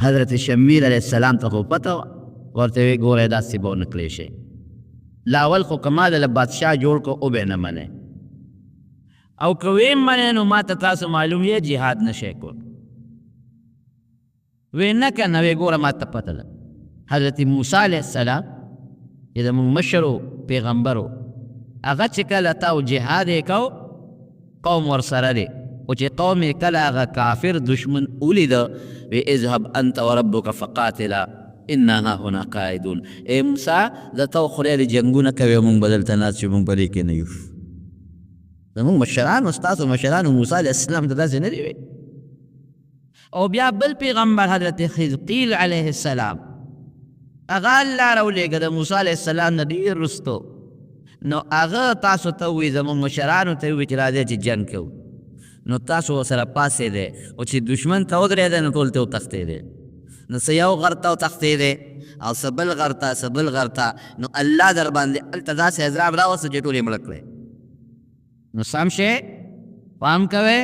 حضرت شمیر علیہ السلام ته خو پته وه، ورته وی ګوره داسې به ونه کړی شي. لا اول خو که ما دله بادشاه جوړ کړو او به یې نه منئ، او که ویم منئ نو ما ته تاسو معلوم یې جهاد نه شئ کولی. وی نه که نه، وی ګوره ما ته پته ده حضرت موسی علیه السلام چې زموږ مشر و پیغمبر و، هغه چې کله تاو جهاد یې کو قوم ورسره دی، او چې قوم یې کله هغه کافر دشمن ولیده وی اذهب انت وربک فقاتلا انا هاهنا قاعدون. ای موسی د ته او خدای د جنګونه کوي، موږ به دلته ناست یو، موږ په دې کې نه یو. زموږ مشرانو ستاسو مشرانو موسی علیه السلام ته داسې نه دی وی. او بیا بل پیغمبر حضرت خضقیل علیه السلام، هغه الله راولېږه د موسی علیه السلام نه ډېر وروستو، نو هغه تاسو ته ووایي زموږ مشرانو ته ووایي چې راځئ چې جنګ کوو. نو تاسو ورسره پاڅېدی او چې دشمن ته ودرېدی نو ټول ته وتښتېدی، نو څه یو غر ته وتښتېدی او څه بل غر ته څه بل غر ته، نو الله در باندې هلته داسې عذاب راوسته چې ټول یې مړه کړی. نو سم شی پام کوئ،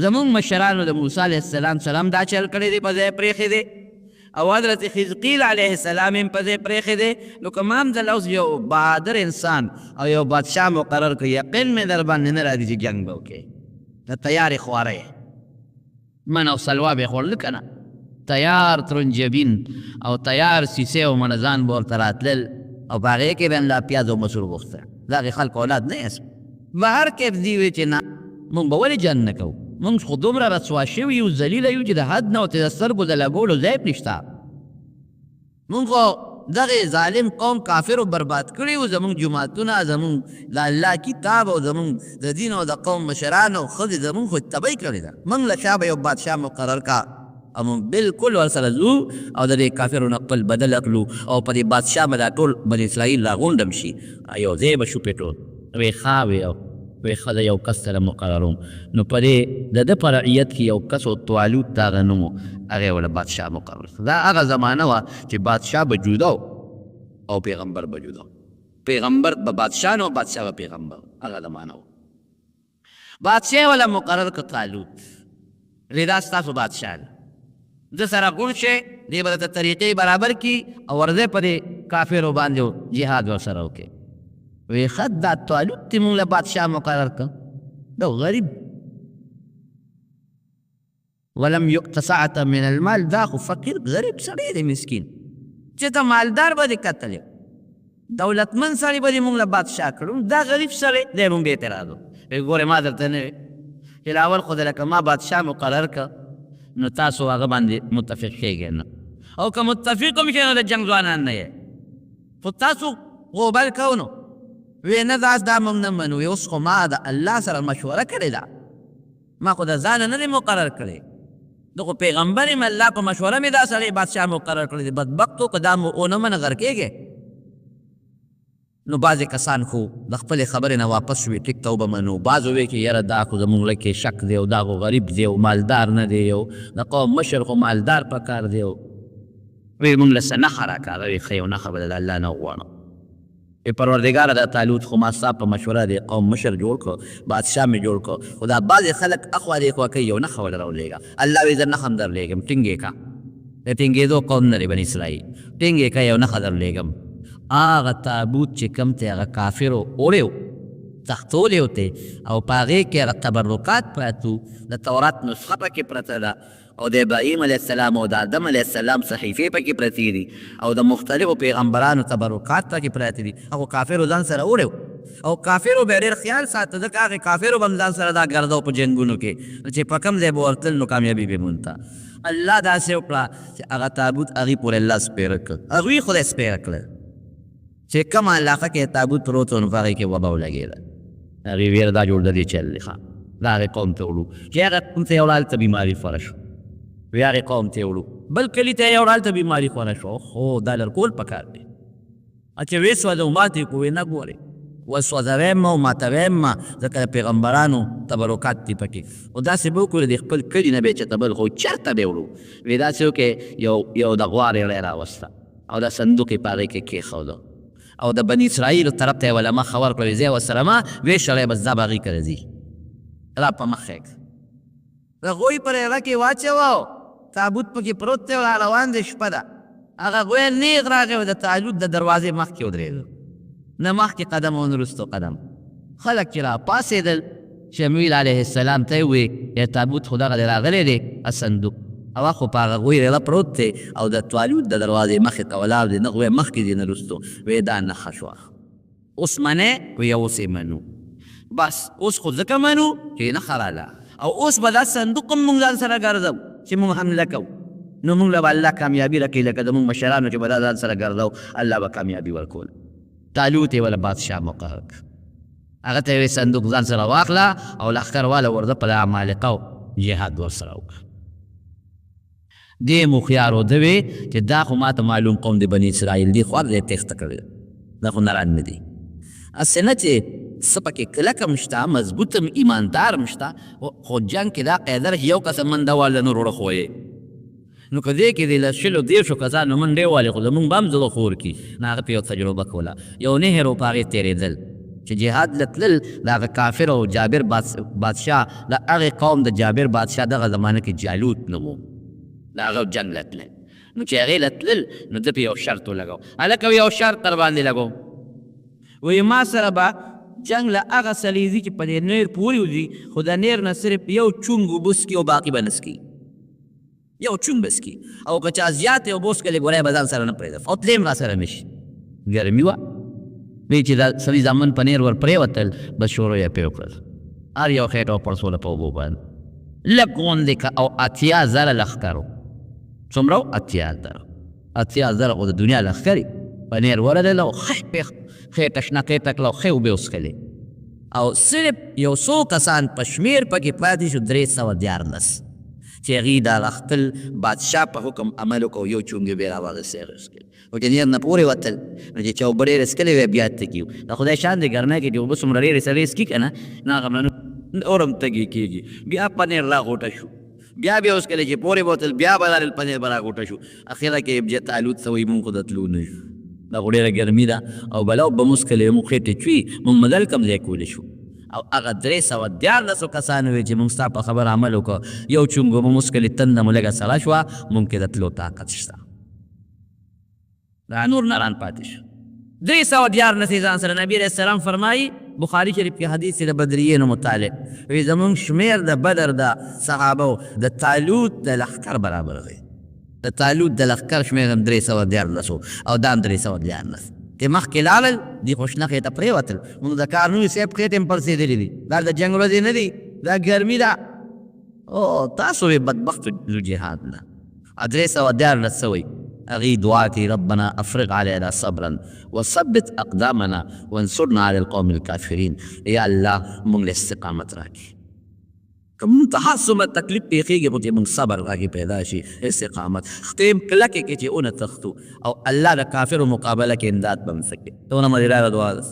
زموږ مشرانو د موسی علیه السلام دا چل کړی دی، په ځای پرېښی دی، او حضرت خضقیل علیه السلام هم په ځای پرېښی دی. نو که ما هم دله اوس یو بهادر انسان او یو بادشاه مقرر کړي، یقین مې در باندې نه راځي چې جنګ به وکړې. د تیارې خواره یې من او سلوا به یې خوړل که نه، تیار ترنجبین او تیار سیسې او منځان به ورته راتلل، او په هغې کې به هم لا پیاز او مسور غوښته. د هغې خلکو اولاد نه یاست. به هر کیف دی وی چې نه مونږ به ولې جنګ نه کوو، مونږ خو دومره رسوا شوي یو، ذلیله یو چې د حد نه او د سترګو د لګولو ځای پرې شته. مونږ خو دغې ظالم قوم کافرو برباد کړي وو، زمونږ جوماتونه، زمونږ د الله کتاب او زمونږ د دین او د قوم مشران او ښځې زمونږ خو تبۍ کړې ده. مونږ له شا به یو بادشاه مقرر کا او مونږ بلکل ورسره ځو او د دې کافرو نه خپل بدل اخلو، او په دې بادشاه به دا ټول بني اسرائیل راغونډم شي، یو ځای به شو پې ټول. وی ښه وی وی ښه د یو کس سره مقرروم. نو په دې د ده په رعیت کې یو کس و طالوت د هغه نوم و، هغې وله بادشاه مقرر. دا هغه زمانه وه چې بادشاه به جدا او پیغمبر به جدا، پیغمبر به بادشاه نه و، بادشاه به پیغمبر، هغه زمانه و. بادشاه وله مقرر که طالوت، وی دا ستاسو بادشاه ده، ده سره ګوڼ شئ، دې به درته طریقې برابر کړي او ورځئ په دې کافرو باندې جهاد ورسره وکړئ. وی خط دا طالوت تی مونږ له بادشاه مقرر کړ، دا غریب ولم یؤت سعة من المال، دا خو فقیر غریب سړی دی مسکین، چې ته مالدار به دې کتلی، دولتمند سړی به دې مونږ له بادشاه کړو، دا غریب سړی دی مونږ به اعتراض وکړو. وی ګورې ما درته نه وی چې لاول خو د لکه ما بادشاه مقرر کړ، نو تاسو هغه باندې متفق کېږئ نه، او که متفق هم شئ نو د جنګ ځوانان نه یې، خو تاسو غوبل کوو نو. وی نه داس دا مونږ نه منو. وی اوس خو ما د الله سره مشوره کړې ده، ما خو د ځانه نه دی مقرر کړی، د خو پیغمبر یم، الله په مشوره مې دا سړی بادشاه مقرر کړی دی. بدبختو که دا مو ونه منه غر کېږې. نو بعضې کسان خو د خپلې خبرې نه واپس شوي، ټیک ته وبه منو. بعض ووی چې یاره دا خو زمونږ لکې شک دی او دا خو غریب دی او مالدار نه دی، او د قوم مشر خو مالدار پکار دی. وی مونږ له څه نښه راکاږه. وی ښه یو نښه به د الله نه وغواړم. پروردګاره دا طالوت خو ما ستا په مشوره دی قوم مشر جوړ کړو، بادشاه مې جوړ کړو، خو دا بعضې خلک اخوا دېخوا کوي، یو نښه ورله راولېږه. الله وی زه نښه هم درلېږم، ټینګ یې کا، د ټینګېدو قوم نه دی بني اسرائیل، ټینګ یې کا، یو نښه درلېږم. هغه تابوت چې کوم دی هغه کافرو وړی و، تختولی و تی، او په هغې کې هغه تبرکات پراته وو، د تورات نسخه پکې پرته ده، او د ابراهیم علیه السلام او د آدم علیه السلام صحیفې پکې پرتې دي، او د مختلفو پیغمبرانو تبرکات پکې پراته دي. هغو کافرو ځان سره وړی و، او کافرو به یې ډېر خیال ساته، ځکه هغې کافرو به هم ځان سره دا ګرځو په جنګونو کې، چې په کوم ځای به ورتلل نو کامیابي به مونته. الله داسې وکړه چې هغه تابوت هغې پورې الله سپېره کړ، هغوی خدای سپېره کړل، چې کومه علاقه کې تابوت پروت و نو په هغې کې وبه ولګېده. هغې ویره دا جوړ د دې چل دی ښه، دا هغې قوم ته وړو، چې هغه قوم ته یې وړه هلته بیماري خوره شو، وی هغې قوم ته یې وړو، بل کلي ته یې وړه هلته بیماري خوره شو. خو دا لرکول پکار دی، چې ویې سوځو ماتې کړو، وی نه ګورې وسوځویم او ماتویم ما، ځکه د پیغمبرانو تبرکات دي پکې. خو داسې به وکړو د خپل کلي نه به یې چېرته بل خو چېرته به یې وړو. وی داسې وکړې یو د غوار یړی راوسته او دا صندوق یې په هغې کې کېښوده، او د بني اسرائیلو طرف ته یې وله مخه ورکړه، ځای ورسره ما وی شړی بس دا به هغې کره ځي، را په مخ یې د هغوی پر یړه کې واچوه، تابوت پکې پروت دی او روان دی شپه ده هغه غوی نیغ راغی او د تالوت د دروازې مخکې ودرېده نه مخکې قدم او نه وروستو قدم خلک چې را پاڅېدل شمویل علیه السلام ته یې وویې یا تابوت خو دغه دی راغلی دی صندوق هغه خو په هغه غوی ریله پروت دی او د توالوت د دروازې مخې ته ولاړ دی نه غوی مخکې دی نه وروستو ویې دا نښه شوه اوس منې وی اوس یې منو بس اوس خو ځکه منو چې نښه راله او اوس به دا صندوق هم مونږ ځان سره ګرځو چې مونږ حمله کوو نو مونږ له به الله کامیابي راکوي لکه د مونږ مشرانو چې به دا ځان سره ګرځو الله به کامیابي ورکول طالوت یې وله بادشاه مقرر کړ هغه ته یې صندوق ځان سره واخله او لښکر واله ورده په عمالقه او جهاد ورسره وکړه دې مخیار وده وې چې دا خو ماته معلوم قوم د بني اسرائیل دی خو هر ځای تېښته کړې دا خو نران نه دي هسې نه چې څه پکې کلک هم شته مضبوط هم ایماندار هم شته خو جنګ کې دا قاعده یو کس منډه واله نور وړه خویې نو که دې کې د له شلو دېرشو کسانو منډې والې خو زمونږ به هم زړه خور کي نو هغه پې یو تجربه کوله یو نهر و په هغې تېرېدل چې جهاد له تلل د هغه کافر او جابر بادشاه د هغې قوم د جابر بادشاه دغه زمانه کې جالوت نوم و د هغه جنګ له تلل نو چې هغې له تلل نو ده پې یو شرط ولګو هلکه یو شرط در باندې لګو وایي ما سره به جنګ له هغه سړي ځي چې په دې نیر پورې وځي خو د نیر نه صرف یو چونګ اوبه څکي او باقي به نه څکي یو چونګ به څکي او که چا زیاتې اوبه وڅکلې ګوری به ځان سره نه پرېږده او تلې هم را سره نه شي ګرمي وه وایي چې دا سړي زامن په نیر ور پرېوتل بس شروع یې پرې وکړل هر یو خېټه وپړسوله په اوبو باندې لږ غوندې او اتیا زره لښکر و څومره و اتیا زره خو د دنیا لښکر په نیر ورغلل او خېټه شنه خېټه کړه او ښې اوبې وڅښلې او صرف یو څو کسان په شمېر پکې پاتې شو 314 چې هغوی د خپل بادشاه په حکم عمل وکړو یو چونګ یې بیا راواغېستی هغې وڅښلې او چې نیر نه پورې وتل نو چې چا اوبه ډېرې څښلې وی بیا تږي د خدای شان دی ګرمۍ کې چې اوبه څومره ډېرې سړی څکي که نه نو هغه اور هم تږي کېږي بیا پنیر راغوټه شو بیا وڅښلې چې پورې بوتل بیا به دارل پنیر به راغوټه شو اخره کې طالوت ته وایي مونږ خو د تلو نه شو دا خو ډېره ګرمي ده او بلا به مو څښلې مونږ خېټې چوي مونږ مدل کم ځای کولی شو او هغه 314 کسانو وی چې مونږ ستا په خبر عمل وکړو یو چونګ به مو څښلې تنده مو لږه سړه شوه مونږ کې د تلو طاقت شته دا نور نران پاتې شو 314 ځان سره نبي علیه السلام فرمایي بخاري شریف کې حدیث د بدریینو متعلق وی زمونږ شمېر د بدر د صحابو د طالوت د لښکر برابر دی د طالوت د لښکر شمېر هم 314 او دا هم 314 چې مخکې لاړل دي خو شنه خېټه پرېوتل مونږ د کارنوي صاحب خېټې هم پړسېدلې دي دا د جنګ ورځې نه دي دا ګرمي ده او تاسو یې بدبختو جهاد نه 314 سوی هغې دعا کوي ربنا افرغ علینا صبرا وثبت اقدامنا وانصرنا على القوم الكافرین یا الله مونږ له استقامت راکړي که مونږ ته هر څومره تکلیف پېښېږي خو چې مونږ صبر راکړي پیدا شي استقامت ختیم کلکې کې چې ونه تښتو او الله د کافرو مقابله کې امداد به هم څه کړي دونه مدیراره دعا ده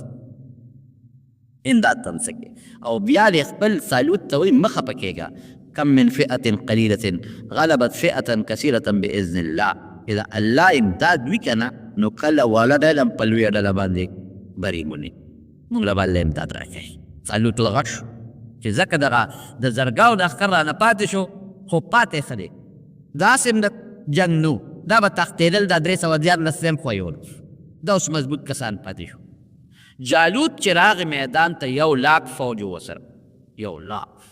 امداد به هم څه کړي او بیا دې خپل طالوت ته وایي مخه پکېږه کم من فئة قلیلة غلبت فئة کثیرة بإذن الله اذا الله امداد وي که نه نو کله واړه ډله په لویه ډله باندې بري مونې مونږ له به الله امداد راکوي طالوت غټ شو چې ځکه دغه د زرګاو د لښکر رانه پاتې شو خو پاتې ښه دی داسې هم د جنګ نو دا به تښتېدل دا 314 هم خویول دا اوس مضبوط کسان پاتې شو جالوت چې راغی میدان ته 100,000 فوج ورسره 100,000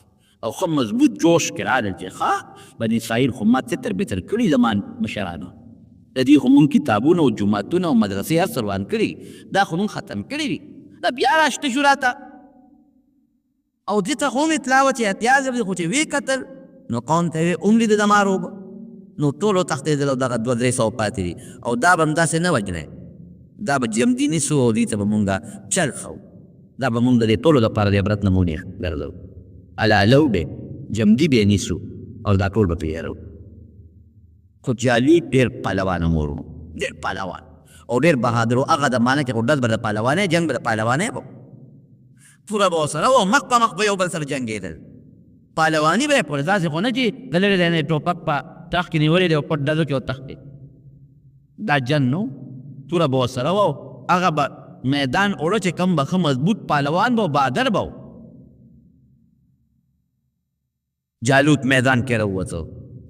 او خو مضبوط جوش کې راغلل چې ښه بني اسرائیل خو ما تتر بتر کړي زمان مشرانو د دې خو مونږ کتابونه او جوماتونه او مدرسې هر څه روان کړي دا خو مونږ ختم کړي دي دا بیا راشته شو راته او دې ته خو مې اطلاع وه چې احتیاط دی خو چې ویې کتل نو قوم ته یې ولیده د ماروبه نو ټولو تښتېدل او دغه 200 پاتې دي او دا به هم داسې نه وجنی دا به جمدي نیسو او دې ته به مونږ چل ښو دا به مونږ د دې ټولو دپاره د عبرت نمونې ګرځو علالو به جمدي به نیسو او دا ټول به پې هېرو خو جالي ډېر پهلوان امور و ډېر پهلوان او ډېر بهادر و هغه زمانه کې خو ډز به د پهلوانۍ جنګ به د پهلوانۍ به توره به ورسره و مخ په مخ به یو بل سره جنګېدل پهلواني به یې پوره داسې خو نه چې د لرې دی نه ټوپک په تخت کې نیولې دی او پټ ډزو کې وتښتې دا جنګ نو توره به ورسره و هغه به میدان اوړه چې کم به ښه مضبوط پهلوان به و بهادر به و جالوت میدان کې راووته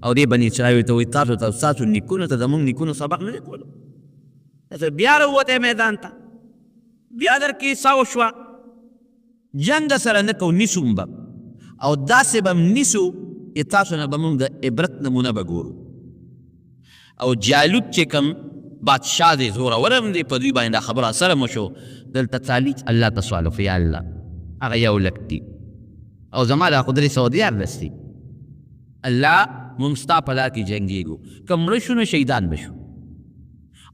او دې بني اسرائیل ته وایي تاسو ته ستاسو نیکونو ته زموږ نیکونو سبق نه دی کولو. بیا راووتی میدان ته، بیا در کې کیسه وشوه، جنګ سره نه کوو، نیسو هم به او داسې به م نیسو چې تاسو نه به مونږ د عبرت نمونه به ګورو. او جالوت چې کوم بادشاه دی زورور هم دی، په دوی باندې دا خبره سره مشو. دلته تعلیق الله ته سوال وکړو، یا الله هغه یو لک دي او زما دا خو درې سوه دیارلس دي، الله مونږ ستا په لار کې جنګېږو، که مړه شو نو شهیدان به شو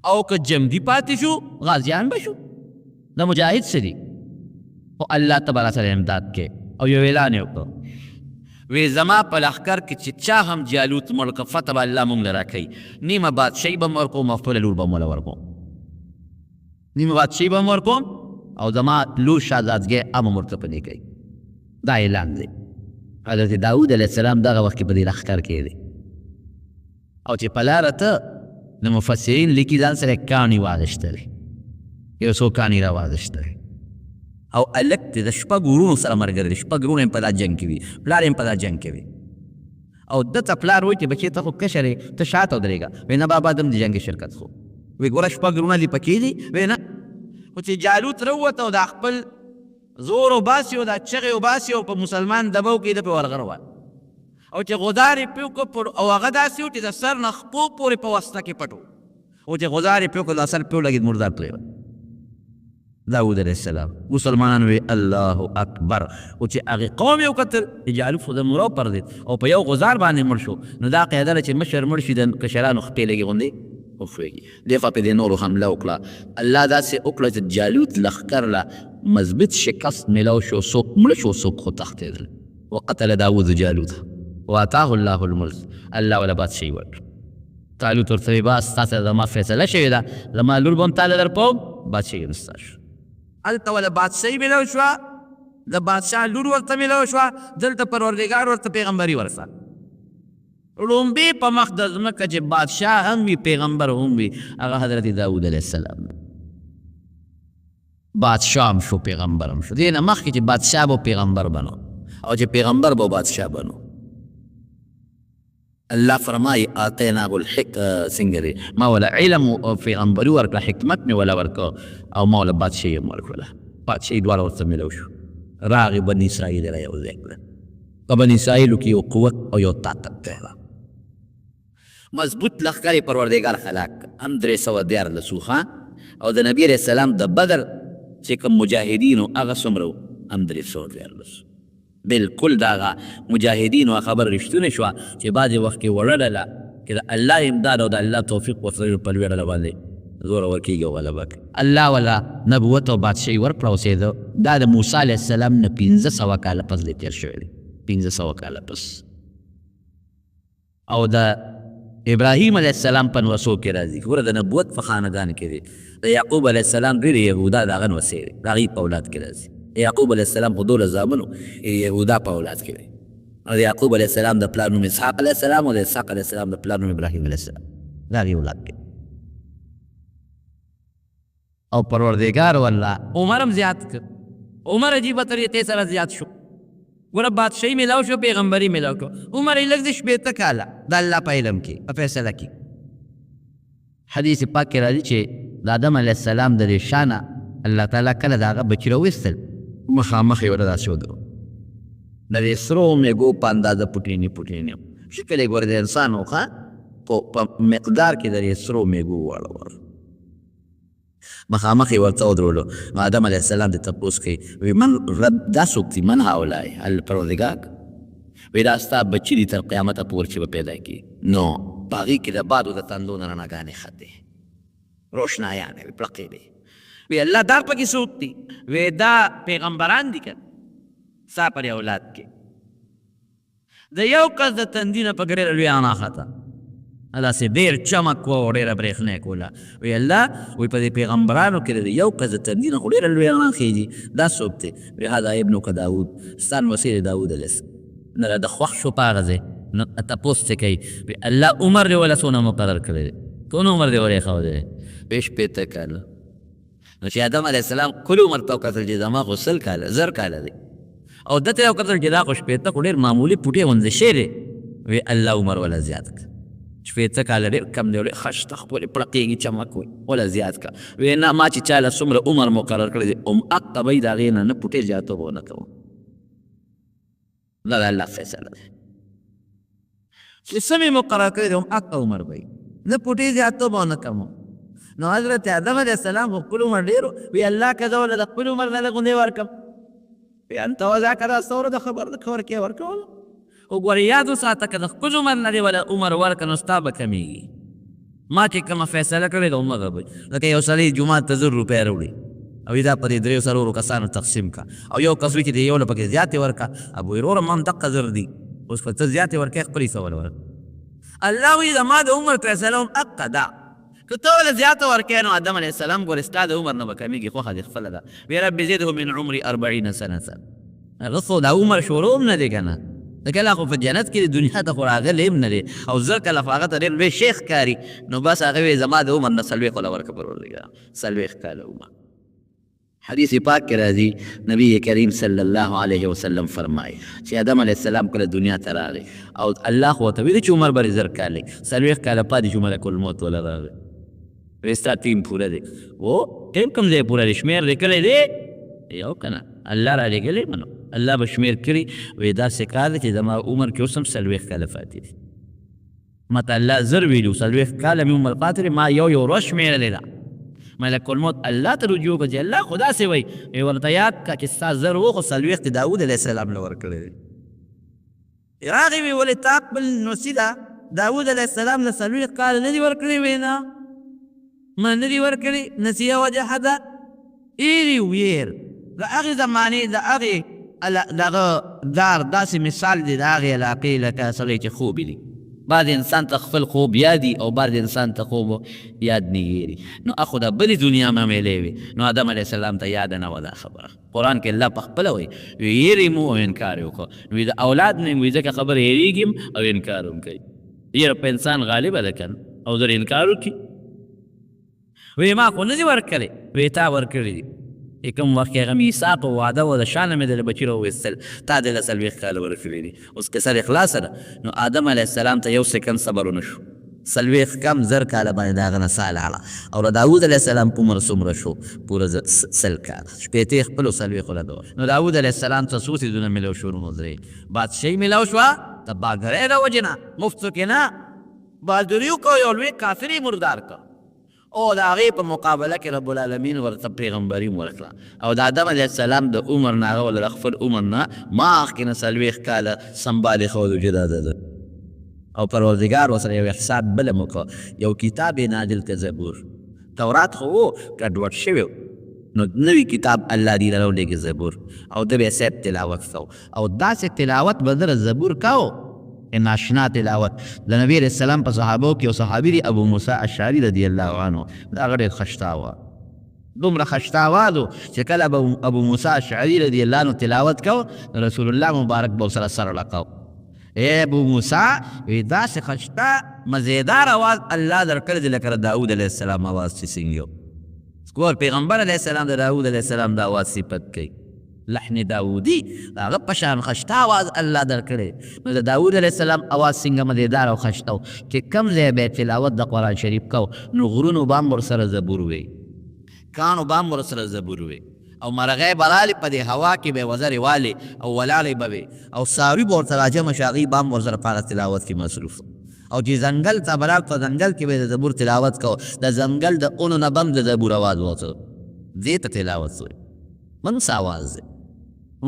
او که جمدي پاتې شو غازیان به شو. د مجاهد څه دي؟ خو الله ته به راسره امداد کې. او یو اعلان یې وکړو، وی زما په لښکر کې چې چا هم جالوت مړ که فتح به الله مونږ له راکوي، نیمه بادشاهي به م ورکوم او خپله لور به م وله ورکوم، نیمه بادشاهي به م ورکوم او زما لور شهزادګۍ هم ورته په نیکۍ. دا اعلان دی. حضرت داود علیه السلام دغه وخت کې په دې لښکر کې دی او چې په لاره ته د مفسرین لیکي ځان سره کاڼي واغېشتلی، یو څو کاڼي را واغېشتلی او الک دی د شپږ ورونو سره ملګری دی، شپږ ورونه یې په دا جنګ کې وي، پلار یې په دا جنګ کې وي. او ده ته پلار وایي چې بچې ته خو کشر یې، ته شاته ودرېږه. وایي نه بابا دم د جنګ شرکت خو. وایي ګوره شپږ ورونه دې پکې دي. وایي نه. خو چې جالوت راووته او دا خپل زور وباسي او دا چغې وباسي او په مسلمان دباو کې ده پې ورغروال او چې غدار یې پې وکړو او هغه داسې و چې د سر نه خپو پورې په وسطه کې پټ و او چې غدار یې پې وکړو دا سر پې ولګېد مردار پرېوت. داود علیه السلام مسلمانانو وی الله اکبر. او چې هغې قوم یې وکتل چې جالوت خو د مرو پردېد او په یو غزار باندې مړ شو، نو دا قاعده ده چې مشر مړ شي د کشرانو خپې لږې غوندې وښویږي. دې خوا پې دې نورو حمله وکړه. الله داسې وکړه چې جالوت لښکر له مضبوط شکست میلاو شو، څوک مړه شو څوک خو تښتېدل. وقتل داود جالوت واتاه الله الملک، الله وله بادشاهي ورکړه. طالوت ورته وایي بس تا سره زما فیصله شوې ده، زما لور به هم تاله در کوم، بادشاهي هم ستا شو. هلته وله بادشاهي میلاو شوه، د بادشاه لور ورته میلاو شوه، دلته پروردګار ورته پیغمبري ورسه. لومبې په مخ د ځمکه چې بادشاه هم وي پیغمبر هم وي هغه حضرت داود علیه السلام. بادشاه هم شو پیغمبر هم شو. دې نه مخکې چې بادشاه به پیغمبر بنو او چې پیغمبر به بادشاه بنو. الله فرمایي آتیناه څنګه دی ما وله علم او پیغمبري ورکړه، حکمت مې وله ورکړه او ما وله بادشاهي هم ورکړله. بادشاهي دواړه ورته میلاو شو. راغې بني اسرائیل یې را یو ځای کړل. په بني اسرائیلو کې یو قوت او یو طاقت دی، مضبوط لښکر یې پروردګار هلاک هم 314 وو او د نبي علیه السلام د بدر چې کوم مجاهدینو هغه څومره وو هم 314. بلکل د هغه مجاهدینو خبر رښتونې شوه چې بعضې وخت کې وړلله چې د الله امداد او د الله توفیق ورسره په لوی ډله باندې زور ورکېږي او غلبه کوي. الله وله نبوت او بادشاهي ورکړه اوسېده. دا د موسی علیه السلام نه 1500 کاله پس دی تېر شوی دی، 1500 کاله پس. او د ابراهیم علیه السلام په نوسو کې راځي. ګوره د نبوت په خانګان کې دی. د یعقوب علیه السلام ډېرې یهودا د هغه نوسې دی، د هغې په اولاد کې راځي. یعقوب علیه السلام خو 12 زامنو یهودا په اولاد کې دی. او د یعقوب علیه السلام د پلار نوم اسحاق علیه السلام او د اسحاق علیه السلام د پلار نوم ابراهیم علیه السلام، د هغې اولاد کې. او پروردګار والله عمر هم زیات کړ. عمر عجیبه طریقې سره زیات شو. ګوره بادشاهي میلاو شو، پیغمبري میلاو کړو. عمر یې لږ د 15 کاله د الله په علم کې په فیصله کې. حدیث پاک کې راځي چې د آدم علیه السلام د دې شانه الله تعالی کله د هغه بچي راویستل، مخامخ یې ورته داسې ودرو، د دې سرو میږو په اندازه پوټینې پوټینې شکل یې ګوره د انسان و خو په مقدار کې د دې سرو میږو واړول، مخامخ یې ورته ودرولو. نو آدم علیه السلام د تپوس کوي وی من رب دا څوک دي؟ من هؤلاء الپروردګار؟ وی دا ستا بچي دي تر قیامته پورې چې به پیدا کړي. نو په هغې کې د بادو د تندو نه رڼاګانې ختې روشنایانې وي، پړقې دي. وی الله دا پکې څوک دي؟ وی دا پیغمبران دي که ستا پر اولاد کې د یو کس د تندي نه په ډېره لویه رڼا خته داسې ډېر چمک و او ډېره برېښنا یې کوله. وی الله وی په دې پیغمبرانو کې د یو کس د تندي نه خو ډېره لویه رڼا خېږي، دا څوک دی؟ وی هذا ابنک داود، ستا نوسی دی داود علیه السلام. نه د خوښ شو په هغه ځای نو تپوس څه کوي؟ وی الله عمر دې وله څونه مقرر کړی دی؟ کوم عمر دې ورې ښودی دی؟ وی 15 کاله. نو چې آدم علیه السلام کل عمر ته وکتل چې زما خو 100 کاله 1000 کاله دی او ده ته یې وکتل چې دا خو 15 خو ډېر معمولي پوټې غوندې شی دی، وی الله عمر ولا زیات کړه. شپېته کاله ډېر کم دی، خشته خپلې پړقېږي چمک وي ولا زیات کړه. وی نه ما چې چاله څومره عمر مقرر کړی دی حق به یې د هغې نه نه پوټې زیاتوب ونه کوم. دا د الله فیصله دی چې څه مې مقرر کړی دی حق عمر به یې نه پوټې زیاتوب ونه کوم. نو حضرت آدم علیه السلام خو خپل عمر ډېر وی الله که زه له د خپل عمر نه لږ غوندې ورکړم وی انت وذاک دا څومره د خبر د ورکې ورکول. وګوره یاد وساته که د خپل عمر نه دې ولا عمر ورکړه نو ستا به کمیږي. ما چې کومه فیصله کړې ده همغه به لکه یو سړی جومات ته 1000 روپۍ راوړي او دا پرې 300 کسانو تقسیم کا او یو کس وي چې د یو له پکې زیاتې ورکړه ابو وروره ما هم دقه 1000 دي اوس که ته زیاتې ورکړې خپلې څه ول ورکړه. الله وایي زما د عمر فیصله هم حقه ده. که ته ولې زیاته ورکړې نو آدم علیه السلام ګورې ستا د عمر نه به کمیږي خوښه دې خپله ده. وی رب زده من عمري 40 سنه. هغه خو د عمر شروع هم نه دی که نه لکه لا خو په جنت کې د دنیا ته خو راغلی هم نه دی او زر کله خو هغه ته ډېر لوی شیخ ښکاري نو بس هغه وایي زما د عمر نه 40 وله ورکړه پروردګاره 40 کاله عمر. حدیث پاک کې راځي نبی کریم صلی الله علیه وسلم فرمایي چې آدم علیه السلام کله دنیا ته راغی او الله خو ورته ویلي چې عمر به یې 1000 کاله 40 کاله پاتې شو ملک الموت وله راغی. وایي ستا ټیم پوره دی. و ټیم کوم ځای پوره دی شمېر دی کلی دی یو که نه الله را لېږلی منو الله به شمېر کړي وایي داسې کار دی چې زما عمر کې اوس هم 40 کاله پاتې دي. ماته الله 1000 ویلي 40 کاله مې عمر پاتې دی ما یو ورځ شمېرلې ده. ملک الموت الله ته رجوع کړه چې الله خو داسې وایي ورته یاد کړه چې ستا 1000 و خو 40 د داود علیه السلام له ورکړی دی. راغی وی ولې تا خپل نوسي ده داود علیه السلام له 40 کاله نه دي ورکړي. وی نه ما نه دي ورکړي نسیه وجهه ده ایري ویر د هغې زمانې د هغې دغه دار داسې مثال دی د هغې علاقې لکه سړی چې خوب ویني. بعض انسان ته خپل خوب یادي او بعض انسان ته خوب یاد نه یېري. نو اخو د بلې دنیا معاملې وي نو آدم علیه السلام ته یاده نه وه دا خبره. قرآن کې الله پخپله وایي یېرې مو او انکار یې وکړه. نو د اولاد نه وي ځکه خبره یېرېږي هم او انکار هم کوي. یېره په انسان غالبه ده که او در انکار وکړي. وی ما خو نه دي ورکړی وی تا ورکړي دي. کوم وخت کې هغه میثاق او وعده و د شانه مې د بچي راوویستل تا د 40 کاله ورکړي دي. اوس که سر خلاصه ده نو آدم علیه السلام ته یو سکند صبر ونه شو 40 کم 1000 کاله باندې د هغه نه ساه لاړه او د داود علیه السلام په عمر څومره شو پوره 100 کاله شپېته یې خپلو 40 له دور. نو داود علیه السلام ته څو څیزونه میلاو شو نو درې بادشاهي میلاو شوه د باګرۍ د وجې نه مفتو کې نه بهادري وکړو یو لوی کافر یې مردار کړ او د هغې په مقابله کې رب العالمین ورته پیغمبري ورکړه او د آدم علیه السلام د عمر نه هغه ولله خپل عمر نه مخکې نه 40 کاله سنبالې ښودو چې دا ده او پروردګار ورسره یو احسان بله م وکړه یو کتاب یې نازل کړه زبور. تورات خو و ګډوډ شوی نو نوي کتاب الله دې راولېږي زبور او ده به یې صاحب تلاوت کو او داسې تلاوت به ده زبور کو ناشنا تلاوت. د نبی علیه السلام په صحابو کې یو صحابي دی ابو موسی اشعري رضی الله عنه دا هغه ډېر خشتاوه دومره خشتاوه چې کله ابو موسی اشعري رضی الله عنه تلاوت کو رسول الله مبارک به ورسره سر لقاو. ای ابو موسی وی داسې خشته مزیدار اواز الله درکړی دی لکه داود علیه السلام اواز چې څنګه یو ګور پیغمبر علیه السلام د داود علیه السلام د اواز صفت کوي لحن داودی هغه په شان خشته اواز الله درکړی. نو د داود علیه السلام اواز څنګه مزیدار او خشته و چې کم ځای به تلاوت د قرآن شریف کو نو غرونو به هم ورسره زبور وی کانو به هم ورسره زبور وی او مرغۍ به رالې په دې هوا کې به یې وزرې والې او ولاړې به وې او څاروي به ورته راجمع شي هغوی به هم ورسره په هغه تلاوت کې مصروف او چې ځنګل ته به راغله په ځنګل کې به یې د زبور تلاوت کو د ځنګل د اونو نه به هم د زبور اواز وته دې ته تلاوت وایي منس اواز دی.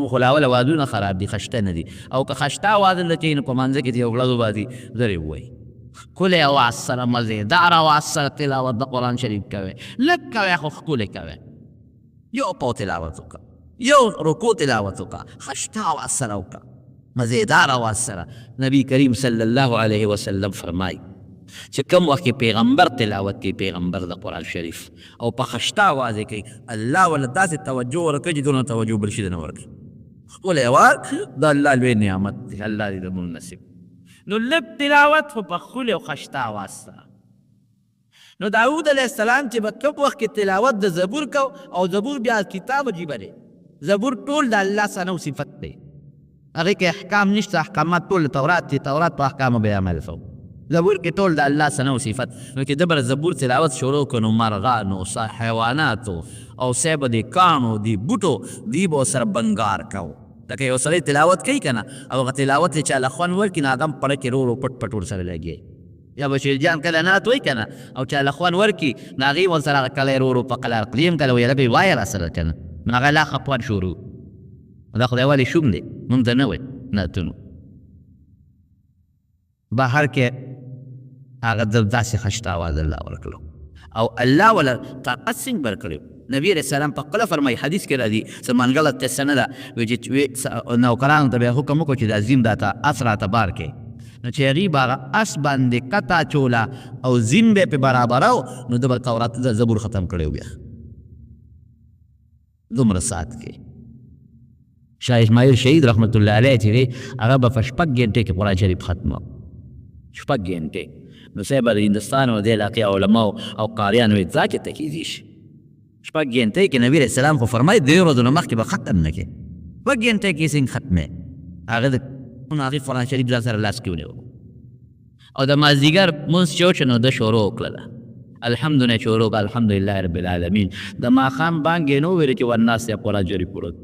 خو لاول اوازونه خراب دي خشته نه دي او که خشته اواز لچې نو په منځه کې یو غړدو باندې زرې ووایي ښکلی اواز سره مزېدار اواز سره تلاوت د قرآن شریف کوئ لږ کوئ خو ښکلی کوئ یو پاو تلاوت وکړه یو رکوع تلاوت وکړه خشته اواز سره وکړه مزېدار اواز سره. نبی کریم صلی الله علیه وسلم فرمایي چې کوم وخت کې پیغمبر تلاوت کوي پیغمبر د قرآن شریف او په خشته اواز یې کوي الله ورله داسې توجه ورکوي چې دونه توجه بل شي نه ورکوي. ښکلی اواز د الله لوی نعمت دی الله دې زموږ نصیب. نو لږ تلاوت خو په ښکلي او خشته اواز سره. نو داود علیه السلام چې به کوم وخت کې تلاوت د زبور کو او زبور بیا کتاب عجیبه دی زبور ټول د الله ثنا او صفت دی هغې کې احکام نشته، احکامات ټول تورات دي، تورات په احکامو به عمل کوو. زبور کې ټول د الله ثنا او صفت. نو چې د بر زبور تلاوت شروع کړو نو مرغانو حیواناتو او سیب د کانو دی بوټو دی به سره بنګار کوو. لکه یو سړی تلاوت کوي که نه او هغه تلاوت یې چا له خوند ورکړي نو هغه هم پړه کې رو پټ پټ ورسره لګي. یا بشیر جان کله نعت وایي که نه او چا له خوند ورکړي نو هغې ورسره هغه کله یې رو په قلار کړي هم کله وایي ربې وایه راسره که نه نو هغه لا خپوان شروع. دا خدای ولې شوم دی موږ ته نه وایي نعتونو. بهر کې هغه داسې خشت آواز الله ورکړو او الله ولا طاقت څنګه ورکړو. نبی علیہ السلام په خپله فرمایي، حدیث کې راځي سلمان غلط قصه نه ده، چې نوکرانو ته به یې حکم وکړو چې دا زین دا اس راته بار کې. نو چې هغې به هغه اس باندې قطع چوله او زین به یې پې برابرو نو ده به تورات زبور ختم کړی و. بیا دومره ساعت کې شاه اسماعیل شهید رحمت الله علیه چې دی هغه به په 6 ګنټې کې قرآن شریف ختمو. 6 ګنټې. نو صاحب د هندوستان او د علاقې علماو او قاریانو یې ځا چې ته کېدی شي 6 ګنټې کې نبي علیه السلام خو فرمایي 2 ورځو نه مخکې به ختم نه کړې. 6 ګنټې کې څنګه ختمې؟ هغه د هغې قرآن شریف ځان سره لاس کې ونیو او د مازدیګر مونځ چې وشو نو ده شروع وکړله الحمد نه شروع کړه الحمدلله رب العالمین. د ماښام بانګ یې نو ویلې چې والناس یا قرآن شریف پروت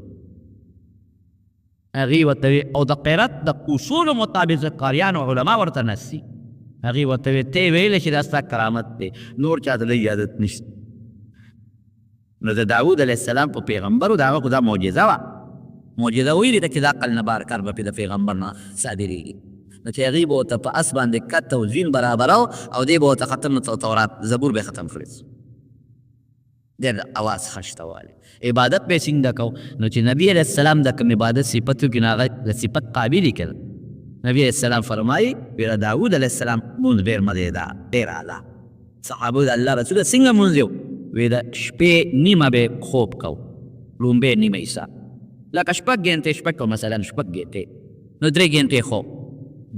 هغې ورته او د قرت د اصولو مطابق قاریان او علما ورته نسي. هغې ورته ویې ته یې ویلی چې دا ستا کرامت دی، نور چا ته لږ عادت نشته. نو د داود علیه السلام په پیغمبرو د هغه خو دا معجزه وه. معجزه ویلې ده چې دا عقل نه بار کار به پې د پیغمبر نه صادرېږي. نو چې هغې به ورته په اس باندې کت او زین برابرو او دی به ورته ختم نو تورات زبور به ختم کړی. ډېر اواز خشته والی عبادت به یې څنګه کوو؟ نو چې نبي علیه السلام د کوم عبادت صفت وکړي نو هغه د صفت قابل یې کړه. نبی علیہ السلام فرمائی ویرا داود علیہ السلام مونز بیر مدیده دیر آلا. صحابو دا اللہ رسول سنگا مونزیو ویدا شپے نیمه بے خوب کو لومبے نیمه ایسا لکه شپک گینتے شپک کو مثلا شپک گینتے نو 3 گینتے خوب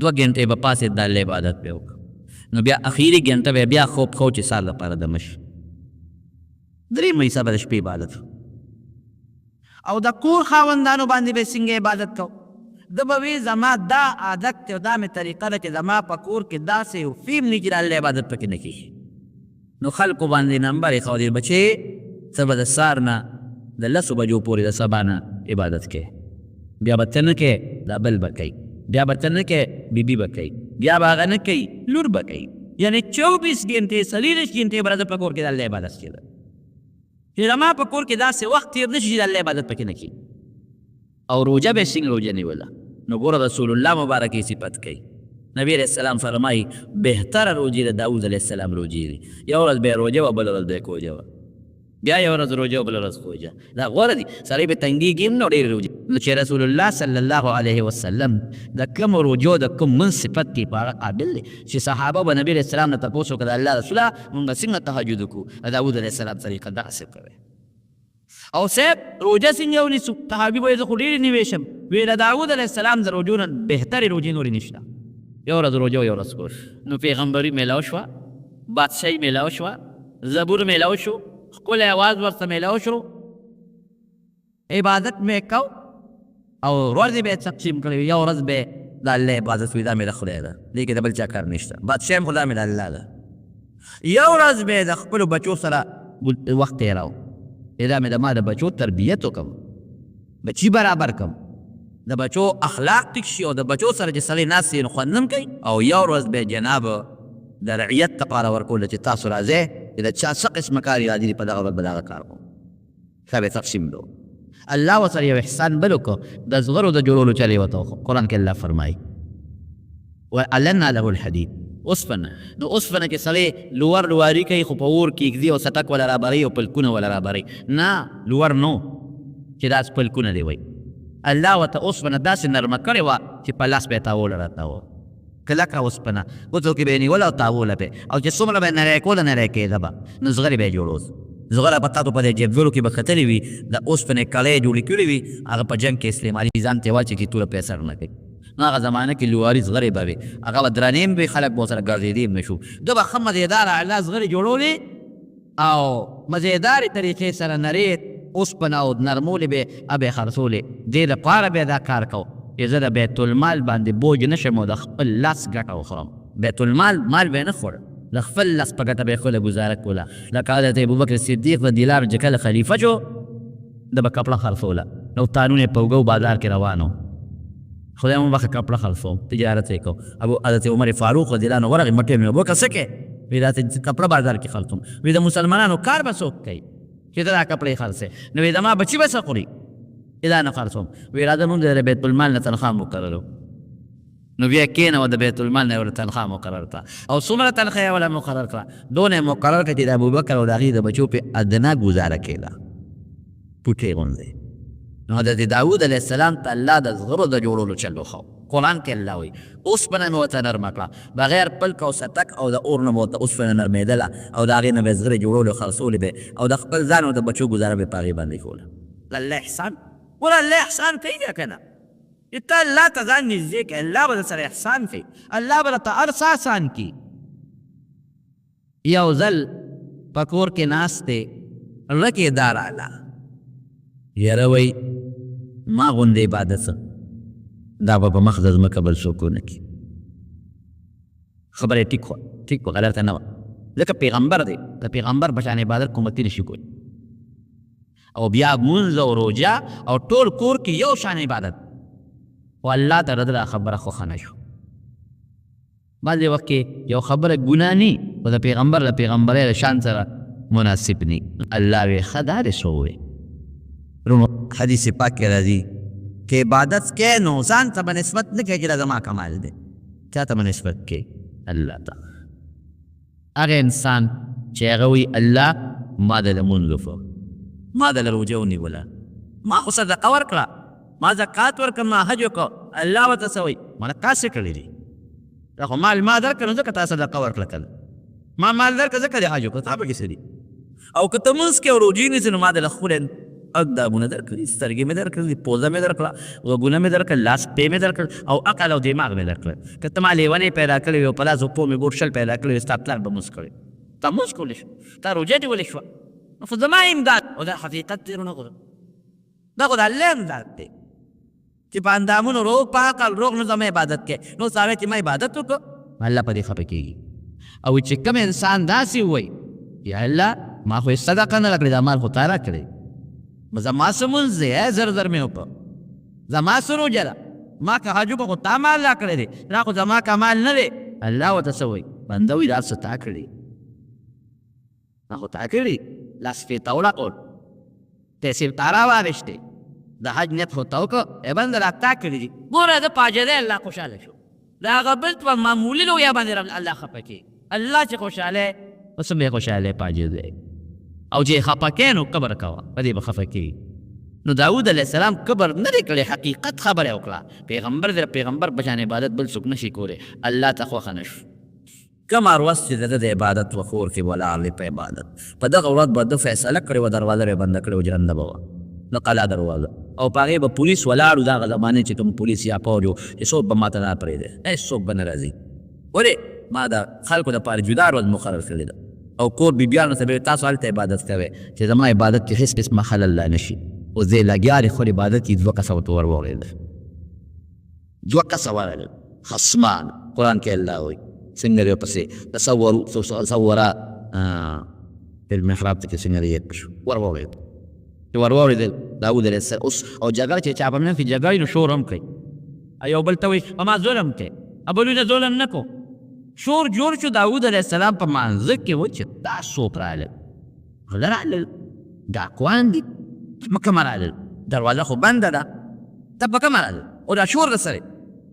2 گینتے با پاسې د الله عبادت به وکړو. نو بیا اخیری ګنټه به بیا خوب کو چې سال لپاره د مش 3 ایسا به د شپې عبادت او د کور خاوندانو باندې به څنګه عبادت کو. د به وی زما دا عادت دی او دا مې طریقه ده چې زما په کور کې داسې یو فیم نه چې د الله عبادت پکې نه کېږي. نو خلکو باندې نمبر یې ښودی بچې ته به د سهار نه د 10 بجو پورې د سبا نه عبادت کوې، بیا به ته نه کوې دا بل به کوي، بیا به ته نه کوې بیبي به کوي، بیا به هغه نه کوي لور به کوي. یعنې 24 ګنټې 40 ګنټې به راځه په کور کې د الله عبادت کېده چې زما په کور کې داسې وخت تېر نه شي چې د الله عبادت پکې نه کېږي. او روجه به څنګه روجه نیوله؟ نو ګوره رسول الله مبارک یې صفت کوي. نبی علیہ السلام فرمایي بهتره روجې د داود علیہ السلام روجې دي. یو ورځ به یې روجه وه بله ورځ به یې کوجه وه، بیا یو ورځ روجه وه بله ورځ کوجه. دا غوره دي. سړی به تنګېږي هم نو ډېرې روجې. نو چې رسول الله صلی الله علیه وسلم د کوم روجو د کوم من صفت کې په هغه قابل دی چې صحابه به نبی علیہ السلام نه تپوس وکړه الله رسوله مونږ څنګه تهجد وکړو؟ د داود علیہ السلام طریقه دغسې کوئ. او صاحب روجه څنګه ونیسو؟ صحابي به یې زه خو ډېرې نیوې شم. وی د داود علیه السلام د روجو نه بهترې روجې نورې نشته. یو ورځ روجه یو ورځ کور. نو پیغمبري میلاو شوه، بادشاهي میلاو شوه، زبور میلاو شو، ښکلی اواز ورته میلاو شو، عبادت مې کو او ورځې به یې تقسیم کړې. یو ورځ به د الله عبادت وي دا مې د خدای ده، دې کې د بل چا کار نشته، بادشاه هم خو دا مې د الله ده. یو ورځ به د خپلو بچو سره وخت تېراو، دا مې د ما د بچو تربیت وکړم، بچي برابر کړم، د بچو اخلاق ټیک شي او د بچو سره چې سړی ناست یې نو خوند هم کوي. او یو ورځ به جناب د رعیت دپاره ورکوله چې تاسو راځئ چې د چا څه قسمه کار یې راځي په دغه ورځ به دغه کار کوم. ښه به تقسیم دو. الله ورسره یو احسان بل وکړو، د زغرو د جوړولو چل یې ورته وکړو. قرآن کې الله فرمایي وألنا له الحدید. اوسپنه نو اوسپنه کې سړی لوړ لواري کوي خو په اور کې ږدي او څټک ولا رابروي او پلکونه ولا رابروي. نه لوړ نو چې داس پلکونه دی وایي. الله ورته اوسپنه داسې نرمه کړې وه چې په لاس به یې تاوله راتاوه، کلکه اوسپنه ګوتو کې به یې نیوله او تاوله به او چې څومره به یې نری کوله نری کېده به نو زغرې به یې جوړوس. زغره په تاسو په دې جیبولو کې به ختلې وي، د اوسپنې کړۍ جوړې کړې وي، هغه په جنګ کې استعمالي ځان ته واچي چې توره پې اثر نه کوي. نو هغه زمانه کې لواري زغرې به وي، هغه به درنې هم وي، خلک به ورسره ګرځېدي هم نه شو. ده به ښه مزېداره اعلی زغرې جوړولې او مزېدارې طریقې سره نرې اوسپنه او نرمولې به به یې خرڅولې. دې دپاره به یې دا کار کو چې زه د بیت المال باندې بوج نه شم او د خپل لاس ګټه وخورم. بیت المال مال به یې نه خوړ، د خپل لاس په ګټه به یې خپله ګزاره کوله. لکه حضرت ابوبکر صدیق رضی الله عنه چې کله خلیفه شو د به کپړه خرڅوله، نو تانون یې په اوږه بازار کې روان و، خدای مو بخښه کپړه خرڅوم، تجارت یې کو. حضرت عمر فاروق رضی الله عنه ورغی مټې مې ابوبکر څه کوې؟ وایي داسې کپړه بازار کې خرڅوم. وایي د مسلمانانو کار به څوک کوي چې ته دا کپړې خرڅې؟ نو وایي زما بچي به څه خوري؟ دا نه خرڅوم. وایي راځه مونږ د بیت المال نه تنخواه مقررو. نو بیا کېنه د بیت المال نه یې ورته تنخواه مقرر کړه، او څومره تنخواه یې وله مقرر کړه؟ دونه یې مقرر کړه چې د ابوبکر او د هغې د بچو پې ادنا ګزاره کېده، پوټې غوندې. نو حضرت داود علیه السلام ته الله د زغرو د جوړولو چل وښو. قرآن کې الله وایي اوسپنه مې ورته نرمه کړه، بغیر پلک او ستک او د اور نه مې ورته اوسپنه نرمېدله، او د هغې نه به یې زغرې جوړولې او خرڅولې به، او د خپل ځان او د بچو ګزاره به یې په هغې باندې کوله. الله احسان ولا الله احسان کوي بیا که نه؟ چې ته الله ته ځان نږدې کړې، الله به در سره احسان کوي، الله به درته هر څه آسان کړي. یو ځل په کور کې ناست دی، رکې دا راله، یاره وایي ما غوندې عبادت دا به په مخ د ځمکه بل څوک ونه کړي. خبره یې ټیک وه، غلطه نه وه، ځکه پیغمبر دی، د پیغمبر په شان عبادت کومتی نشي کولی. او بیا مونځ او روژه او ټول کور کې یو شان عبادت، خو الله ته رده دا خبره خوښه نه شو. بعضې وخت کې یو خبره ګناه نه خو د پیغمبر د پیغمبرۍ د شان سره مناسب نه. الله وی ښه دا دې څه ووې. رونو حدیث پاک کې راځي که عبادت کې نو ځان ته به نسبت نه کوي چې دا زما کمال دی، چا ته به نسبت کوي؟ الله ته. هغه انسان چې هغه وایي الله ما د لمونځ وکړ، ما د روژه ونیوله، ما خو صدقه ورکړه، ما زکات ورکړم، ما حج وکړ، الله ورته څه وایي؟ ما نه کار څه کړی دی؟ دا خو مال ما درکړه نو ځکه تا صدقه ورکړه کنه، ما مال درکړه ځکه دې حج وکړه، تا پکې څه دي؟ او که ته مونځ کې او روژې نیسې نو ما د خپلې اقدامونه درکړي، سترګې مې درکړلې، پوزه مې درکړه، غوږونه مې درکړل، لاس پې مې درکړل، او عقل او دماغ مې درکړل. که ته ما لیونۍ پیدا کړې وي او په لاس او پو مې ګور شل پیدا کړې وي، ستا پلار به مونځ کړی، تا مونځ کولی شو، تا روژه نیولې شوه، خو زما امداد او دا حقیقت دی. رونه دا خو د الله امداد دی چې په اندامونو روغ په عقل روغ نو زما عبادت کوې، نو ساوی چې ما عبادت وکړو، الله په دې خفه کېږي. او چې کوم انسان داسې ووایي یا الله ما خو یې صدقه نه راکړې، دا مال خو تا راکړی، زما څه مونځ دی زر زر مې وکړه، زما څه روژه ده، ما که حج وکړه خو تا مال راکړی دی، دا خو زما کمال نه دی. الله ورته څه وایي؟ بنده وایي دا څه تا کړي، دا خو تا کړي، لاس پې ته وړکول، پیسې تا راوارشتې، د حج نیت خو ته وکړه، ای بنده دا تا کړي دي. ګوره ده پاجه دی، الله خوشحاله شو. د هغه بل په معمولي رویه باندې الله خفه کړي، الله چې خوشحاله اوس هم یې خوشحاله پاجه دی. او چې خفه کړې نو کبر کوه، په دې به خفه کړي. نو داود علیه السلام کبر نه دی کړی، حقیقت خبره وکړه. پیغمبر دی، پیغمبر په شان عبادت بل څوک نشي کولی، الله ته خوښه نه شو. کم هر وس چې د ده د عبادت و کور کې ولاړ دی په عبادت، په دغه ورځ به ده فیصله کړې وه، دروازه به یې بنده کړې وه، جرنده به وه، د قلا دروازه، او په هغې به پولیس ولاړ و، د هغه زمانې چې کوم پولیس یا پوج و چې څوک به ما ته نه پرېږدي، هېڅوک به نه راځي. ولې ما د خلکو دپاره جدا ورځ مقرر کړې ده، او کور بیبیانو ته به تاسو هلته عبادت کوئ چې زما عبادت کې هېڅ قسمه خلل لا نه شي. اوس دی لګیا دی خپل عبادت کې 2 کسه ورته ورغړېدل، 2 کسه ورغلل خصمان. قرآن کې الله وایي څنګه دی ورپسې تصوره په المحراب ته کې څنګه دی یې شو ورغړېد، چې ورغړېدل داود علیه السلام. اوس او جګړه چې چا په منځ کې جګړې نو شور هم کوي، یو بل ته وایي ما ظلم کوي، بلونه ظلم نه کو. شور جوړ شو داود علیه السلام په منځ کې و چې دا څوک رالل، غله رالل، ډاکوان دي، په کومه رالل؟ دروازه خو بنده ده، ته په کومه رالل؟ او دا شور د سره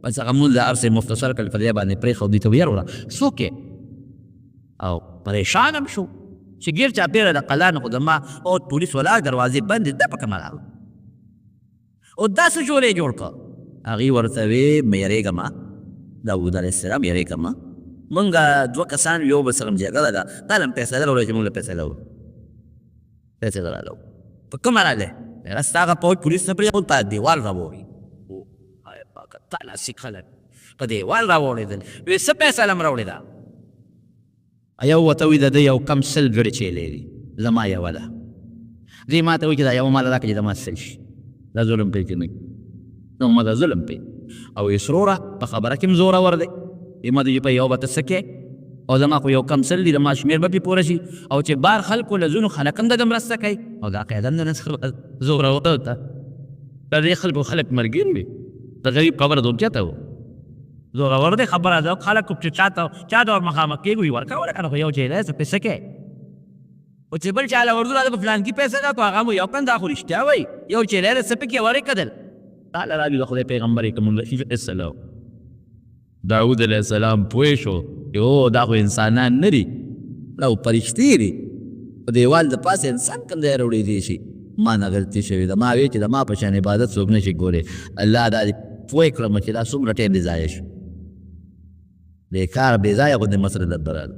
بس هغه مونځ د هر څه مختصر کړل، په دې باندې پرېښودی ته ویې وروړه څوک یې؟ او پریشان هم شو چې ګیر چاپېره د قلا نه خو زما او پولیس ولاړ، دروازې بندې، دا په کومه راغله؟ او داسې شور یې جوړ کړه. هغې ورته وې مه یېرېږه ما، داود علیه السلام یېرېږه ما، مونږ 2 کسان یو بل سره جګړه ده، تا له هم فیصله راوړی چې مونږ له فیصله وکړو، فیصله راوړو. په کومه راغلی؟ ستا هغه پوج پولیس نه پرېښود، په دیوال راوړي، تالاسي خلک په دیوال راوړېدل. وایي څه فیصله م راوړې ده؟ یو ورته وایي د ده یو کم 100 ګړې چیلې دي، زما یوه ده. دوی ما ته وایي چې دا یوه ماله راکړه چې زما 100 شي، دا ظلم پرې کې نه نو ما دا ظلم پرې او اسروره په خبره کې م زوره ور دی ما د په یو به ته څه کې او زما خو یو کم سل دي د ما شمېر به پې پوره شي او چې بار خلکو له ځینو خلک هم دغه مرسته کوي او دا قاعده هم د نس زورور ته د دې خلکو خلک مرګین وي د غریب قبر دوم چاته و زورور دی خبره ده خلک چې چاته ور مخامخ کېږي ورکوله که نه خو یو چې دی څه پیسه کوي او چې بل چاله ورځو راځه په فلانکي پیسه ده خو هغه مو یو کن دا خو رښتیا وایي یو چې دی څه پکې ورې کدل تعالی راځي د خدای پیغمبر کوم السلام داود علیه السلام پوه شو یو دا خو انسانان نه دي دا خو پرښتې دي په دیوال د پاسه انسان کوم ځای راوړی دی شي ما نه غلطي شوې ده ما وی چې د ما په شان عبادت څوک نه شي کولی الله دا پوه کړم چې دا څومره ټیم دې ضایع شو بېکار بېځایه غوندې مسله درته راغله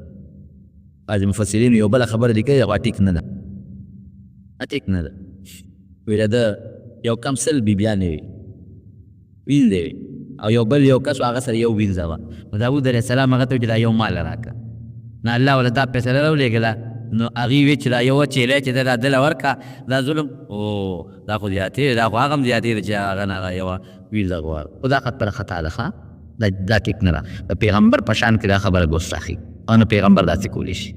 بعضې مفسرینو یو بله خبره لیکلې هغه ټیک نه ده ټیک نه ده ویله ده یو کم سل بیبیانې وي وینځې وي او یو بل یو کس هغه سره یو وینځه وه نو داود علیه السلام هغه ته وایي چې دا یو ماله راکړه نو الله وله دا فیصله راولېږله نو هغې وی چې دا یوه چیلی چې ده دا دله ورکړه دا ظلم او دا خو زیاتې دا خو هغه هم زیاتې ده چې هغه نه هغه یوه وینځه غواړه خو دا خطره خطا ده ښه دا ټیک نه ده د پیغمبر په شان کې دا خبره ګستاخي او نه پیغمبر داسې کولی شي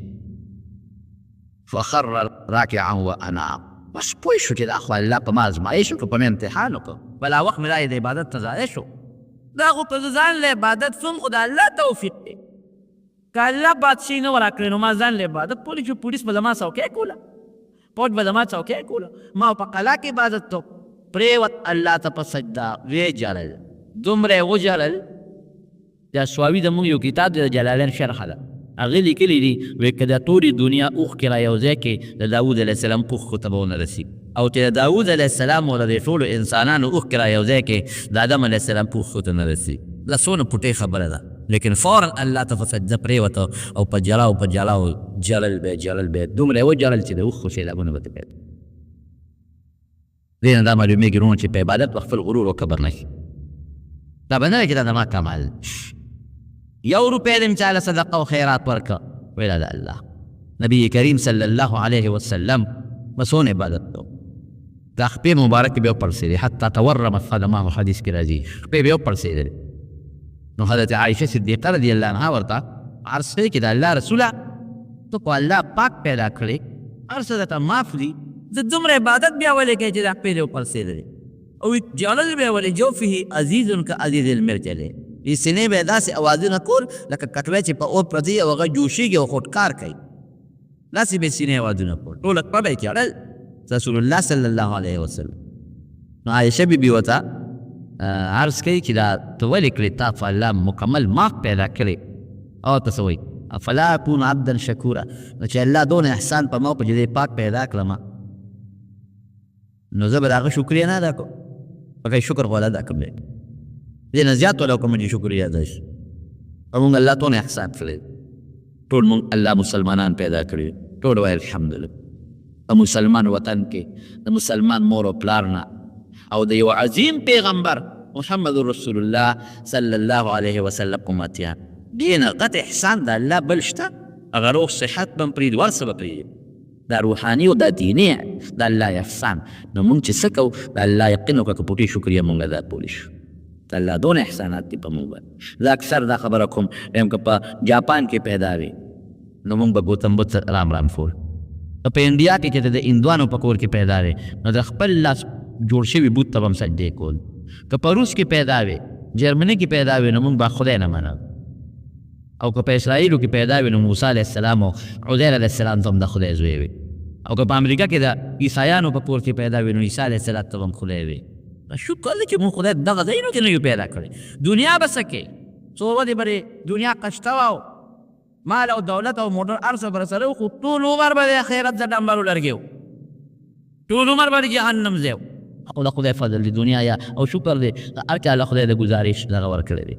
فخر راکعا واناب بس پوه شو چې دا خو الله په ما ازمایش وکړو په مې امتحان وکړو بلا وخت مې دا د عبادت ته ضایع شو دا خو په ځان له عبادت سوم خو د الله توفیق دی که الله بادشاهي نه ورکړې نو ما ځان له عبادت پولی چې پولیس به زما څوکۍ کوله فوج به زما څوکۍ کوله ما په قلعه کې عبادت تو پرېوت الله ته په سجده ویې جړل دومره یې وجړل دا سواوي زموږ یو کتاب دی د جلالین شرحه ده هغې لیکلي دي وایي که د ټولې دنیا اوښکې را یو ځای کې د داود علیه السلام اوښکو ته به ونه رسېږي او چې د داود علیه السلام او د دې ټولو انسانانو اوښکې را یو ځای کې د آدم علیه السلام په اوښکو ته نه رسېږي دا څونه پټې خبره ده لیکن فورا الله ته په سجده پرېوته او په جلاو جلل به دومره یې وجلل چې د اوښکو سیلابونه به ته پیدا دې نه دا معلومېږي وروڼو چې په عبادت به خپل غرور او کبر نه شي دا به نه وایي چې دا زما کمال یو روپۍ دې م چاله صدقه او خیرات ورکړه ویله د الله نبی کریم صلی الله علیه وسلم به څونه عبادت کوو دا خپې مبارکې به یې وپړسېدې حتی تورمت قدماه حدیث کې راځي خپې به یې وپړسېدلې نو حضرت عایشه صدیقه رضی الله عنها ورته عرض کوي چې د الله رسوله ته خو الله پاک پیدا کړې هر څه درته معاف دي زه دومره عبادت بیا ولې کوې چې دا خپې دې وپړسېدلې او جعلل به ولې جوفه عزیز کعزیز المرجل دې سینې به یې داسې اوازونه کول لکه کټوی چې په اور پرتې او هغه جوشېږي او خودکار کوي داسې به یې سینې اوازونه کول ټوله کړه به یې چړل رسول الله صلی الله علیه وسلم نو عایشه بیبي ورته عرض کوي چې دا ته ولې کړې تا په الله مکمل معاف پیدا کړې او ته څه وایي افلا اکون عبدا شکورا نو چې الله دونه احسان په ما په چې دې پاک پیدا کړم نو زه به د هغه شکریه نه ادا کوم پکې شکر خو ادا کوم دی دې نه زیات ولا کوم چې شکریه ادا شي او موږ الله دونه احسان کړی ټول موږ الله مسلمانان پیدا کړي ټول وایي الحمدلله په مسلمان وطن کې د مسلمان مور او پلار نه او د یو عظیم پیغمبر محمد رسول الله صلی الله علیه وسلم امتیان دې نه غټ احسان د الله بل شته هغه روغ صحت به م پرېږدي ور څه به پرېږدي دا روحاني او دا دیني د الله احسان نو موږ چې څه کوو د الله یقین وکړه که پوټې شکریه موږ ادا کولی شو د الله دونه احسانات دي په موږ باندې زه اکثر دا خبره کوم وایم که په جاپان کې پیدا وي نو موږ به ګوتم بت رام فول که په انډیا کې چې د هندوانو په کور کې پیدا وي نو د خپل لاس جوړ شوي بوت ته به هم سجدې کول که په روس کې پیدا وي جرمني کې پیدا وي نو موږ به خدای نه منو او که په اسرائیلو کې پیدا وي نو موسی علیه السلام او عزیر علیه السلام ته هم د خدای زوی وي او که په امریکا کې د عیسایانو په کور کې پیدا وي نو عیسی علیه السلام ته هم خدای وي شکر دی چې مونږ خدای دغه ځایونو کې نه یو پیدا کړی دنیا به څه کوي څو ودې برې دنیا قشته وه مال او دولت او موټر هر څه به سره خو ټول عمر به د آخرت د ډمبرو لرګي و ټول عمر به د جهنم ځای و او د خدای فضل دی دنیا یا او شکر دی هر چا له خدای د ګزارش دغه ورکړی دی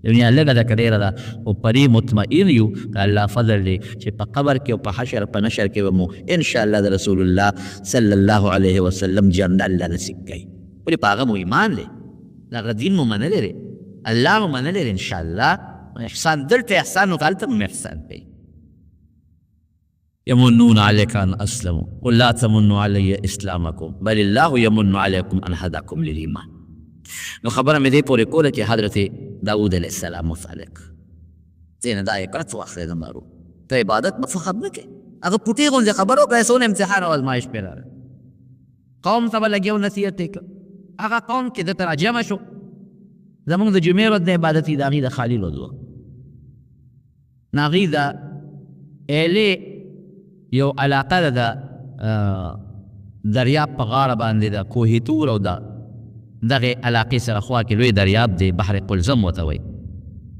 دنیا لږه ده که ډېره ده او پرې مطمئن یو که الله فضل دی چې په قبر کې او په حشر په نشر کې به مو انشاءالله د رسول الله صلی الله علیه وسلم جنت الله نصیب کوي ولې په هغه مو ایمان دی د هغه دین مو منلی دی الله مو منلی دی انشاءالله احسان دلته احسان نو هلته مو احسان کوي يمنون عليك أن أسلموا قل لا تمنوا علي إسلامكم بل الله يمن عليكم أن هداكم للإيمان نو خبره مې دې پورې کوله چې حضرت داود علیه السلام متعلق ځینې دا عبرت واخلې زمارو ته عبادت په فخر نه کوې هغه پوټې غوندې خبرو کوې څونه امتحان او ازمایش پرې راغی قوم ته به لګیا و نصیحت یې کړ هغه قوم چې دته راجمع شو زمونږ د جمعې ورځ د عبادت د هغې د خالي ورځ وه نو هغې د ایلې یو علاقه ده د دریاب په غاړه باندې د کوهي تور او د دغې علاقې سره خوا کې لوی دریاب دی بحر قلزم ورته وایي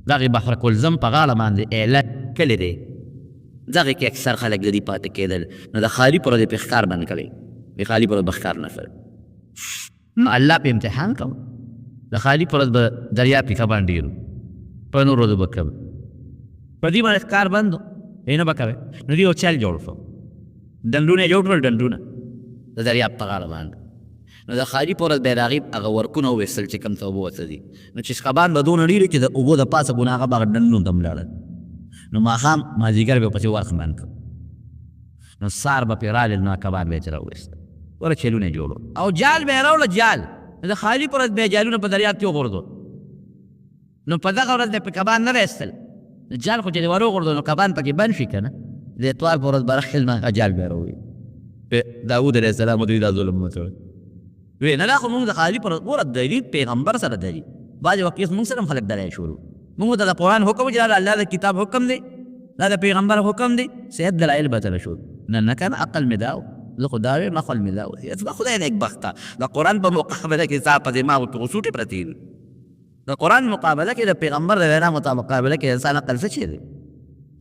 دغې بحر قلزم په غاړه باندې ایله کلی دی دغې کې اکثر خلک د دې پاتې کېدل نو د خالي پر ورځ پې ښکار باندې کوي د خالي پر ورځ به ښکار نه کوي نو الله په امتحان کوم د خالي پر ورځ به دریاب کې کبان ډېر په نور ورځو به کم په دې باندې ښکار بند و نه به کوې نو دې یو چل جوړ کړو ډنډونه یې جوړ کړل ډنډونه د دریاب په غاړه باندې نو د خالي په ورځ به یې راغي هغه ورکونه وویستل چې کوم ته اوبه ورته دي نو چې کبان به دونه ډېر چې د اوبو د پاسه به نو هغه به هغه ډنډونو ته ولاړل نو ماښام مازدیګر به یې پسې ورخ بند کړ نو سار به پرې رالل نو کبان به یې چې راوویستل وره چلونه یې جوړ او جال به یې راوړه جال د خالي په ورځ به یې جالونه په دریاب کې وغورځول نو په دغه ورځ به یې کبان نه رایستل جال خو چې دې ور وغورځول نو کبان پکې بند شي که نه د اتوار په ورځ به راخېل نو جال به یې راووي داود علیه السلام دوی دا ظلم وته وی نه دا خو مونږ د خالي پر ګوره دلیل پیغمبر سره دلیل بعضې وخت مونږ سره هم خلک دلی شروع مونږ ته د قرآن حکم چې دا د الله د کتاب حکم دی دا د پیغمبر حکم دی صحت دلایل به تله شروع نه کنه عقل مې دا و زه خو دا ویم عقل مې دا و زما خدای نیکبخته د قرآن په مقابله کې ستا په دماغو کې غصوټې پرتې دي د قرآن مقابله کې د پیغمبر د وینا مقابله کې انسان عقل څه شی دی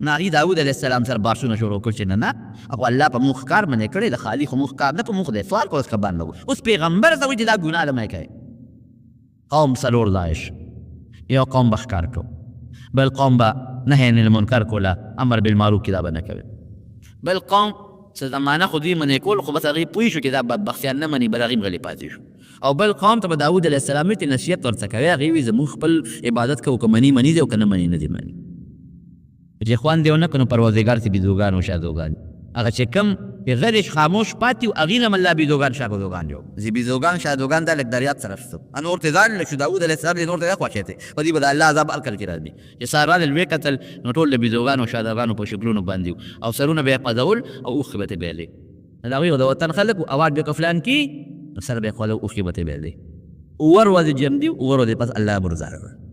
نو هغې داود علیه السلام سره بحثونه شروع کړل چې نه او الله په موږ ښکار باندې کړی د خالي خو موږ ښکار نه په موږ دی سوال کول کبان نه اوس پیغمبر ته وایي چې دا ګناه ده مه کوئ قوم څلور ځایه شو یو قوم به ښکار کړو بل قوم به نهی عن المنکر کوله امر بالمعروف کې دا به نه کوي بل قوم څه زمانه خو دوی منې کول خو بس هغې پوه شو چې دا بدبختیان نه مني بل هغې هم غلې پاتې شو او بل قوم ته به داود علیه السلام وایي چې نصیحت ورته کوي هغې وایي زموږ خپل عبادت کوو که مني مني دی او که نه مني نه دی مني چې خوان دی ونه که نو پروردګار چې بیزوګان و شادوګان هغه چې کوم غیر خاموش پاتې و هغې نه هم الله بیزوګان شادوګان جوړ زه بیزوګان شادوګان دا لږ دریاب طرف شو نور ته ځان لږ شو داود علیه السلام دې نور ته خوښې دی په دې به د الله عذاب هرکله کې راځي چې سهار رالل ویې کتل نو ټول د بیزوګانو شادوګانو په شکلونو باندې او سرونه به یې قځول او اوښکې به ترې بهېدې د هغوی د وطن خلک و اواز به که فلان کي نو سر به یې خوله اوښکې به ترې بهېدې اوور ورځې جمع دي اوور ورځې پس الله برزاره کړه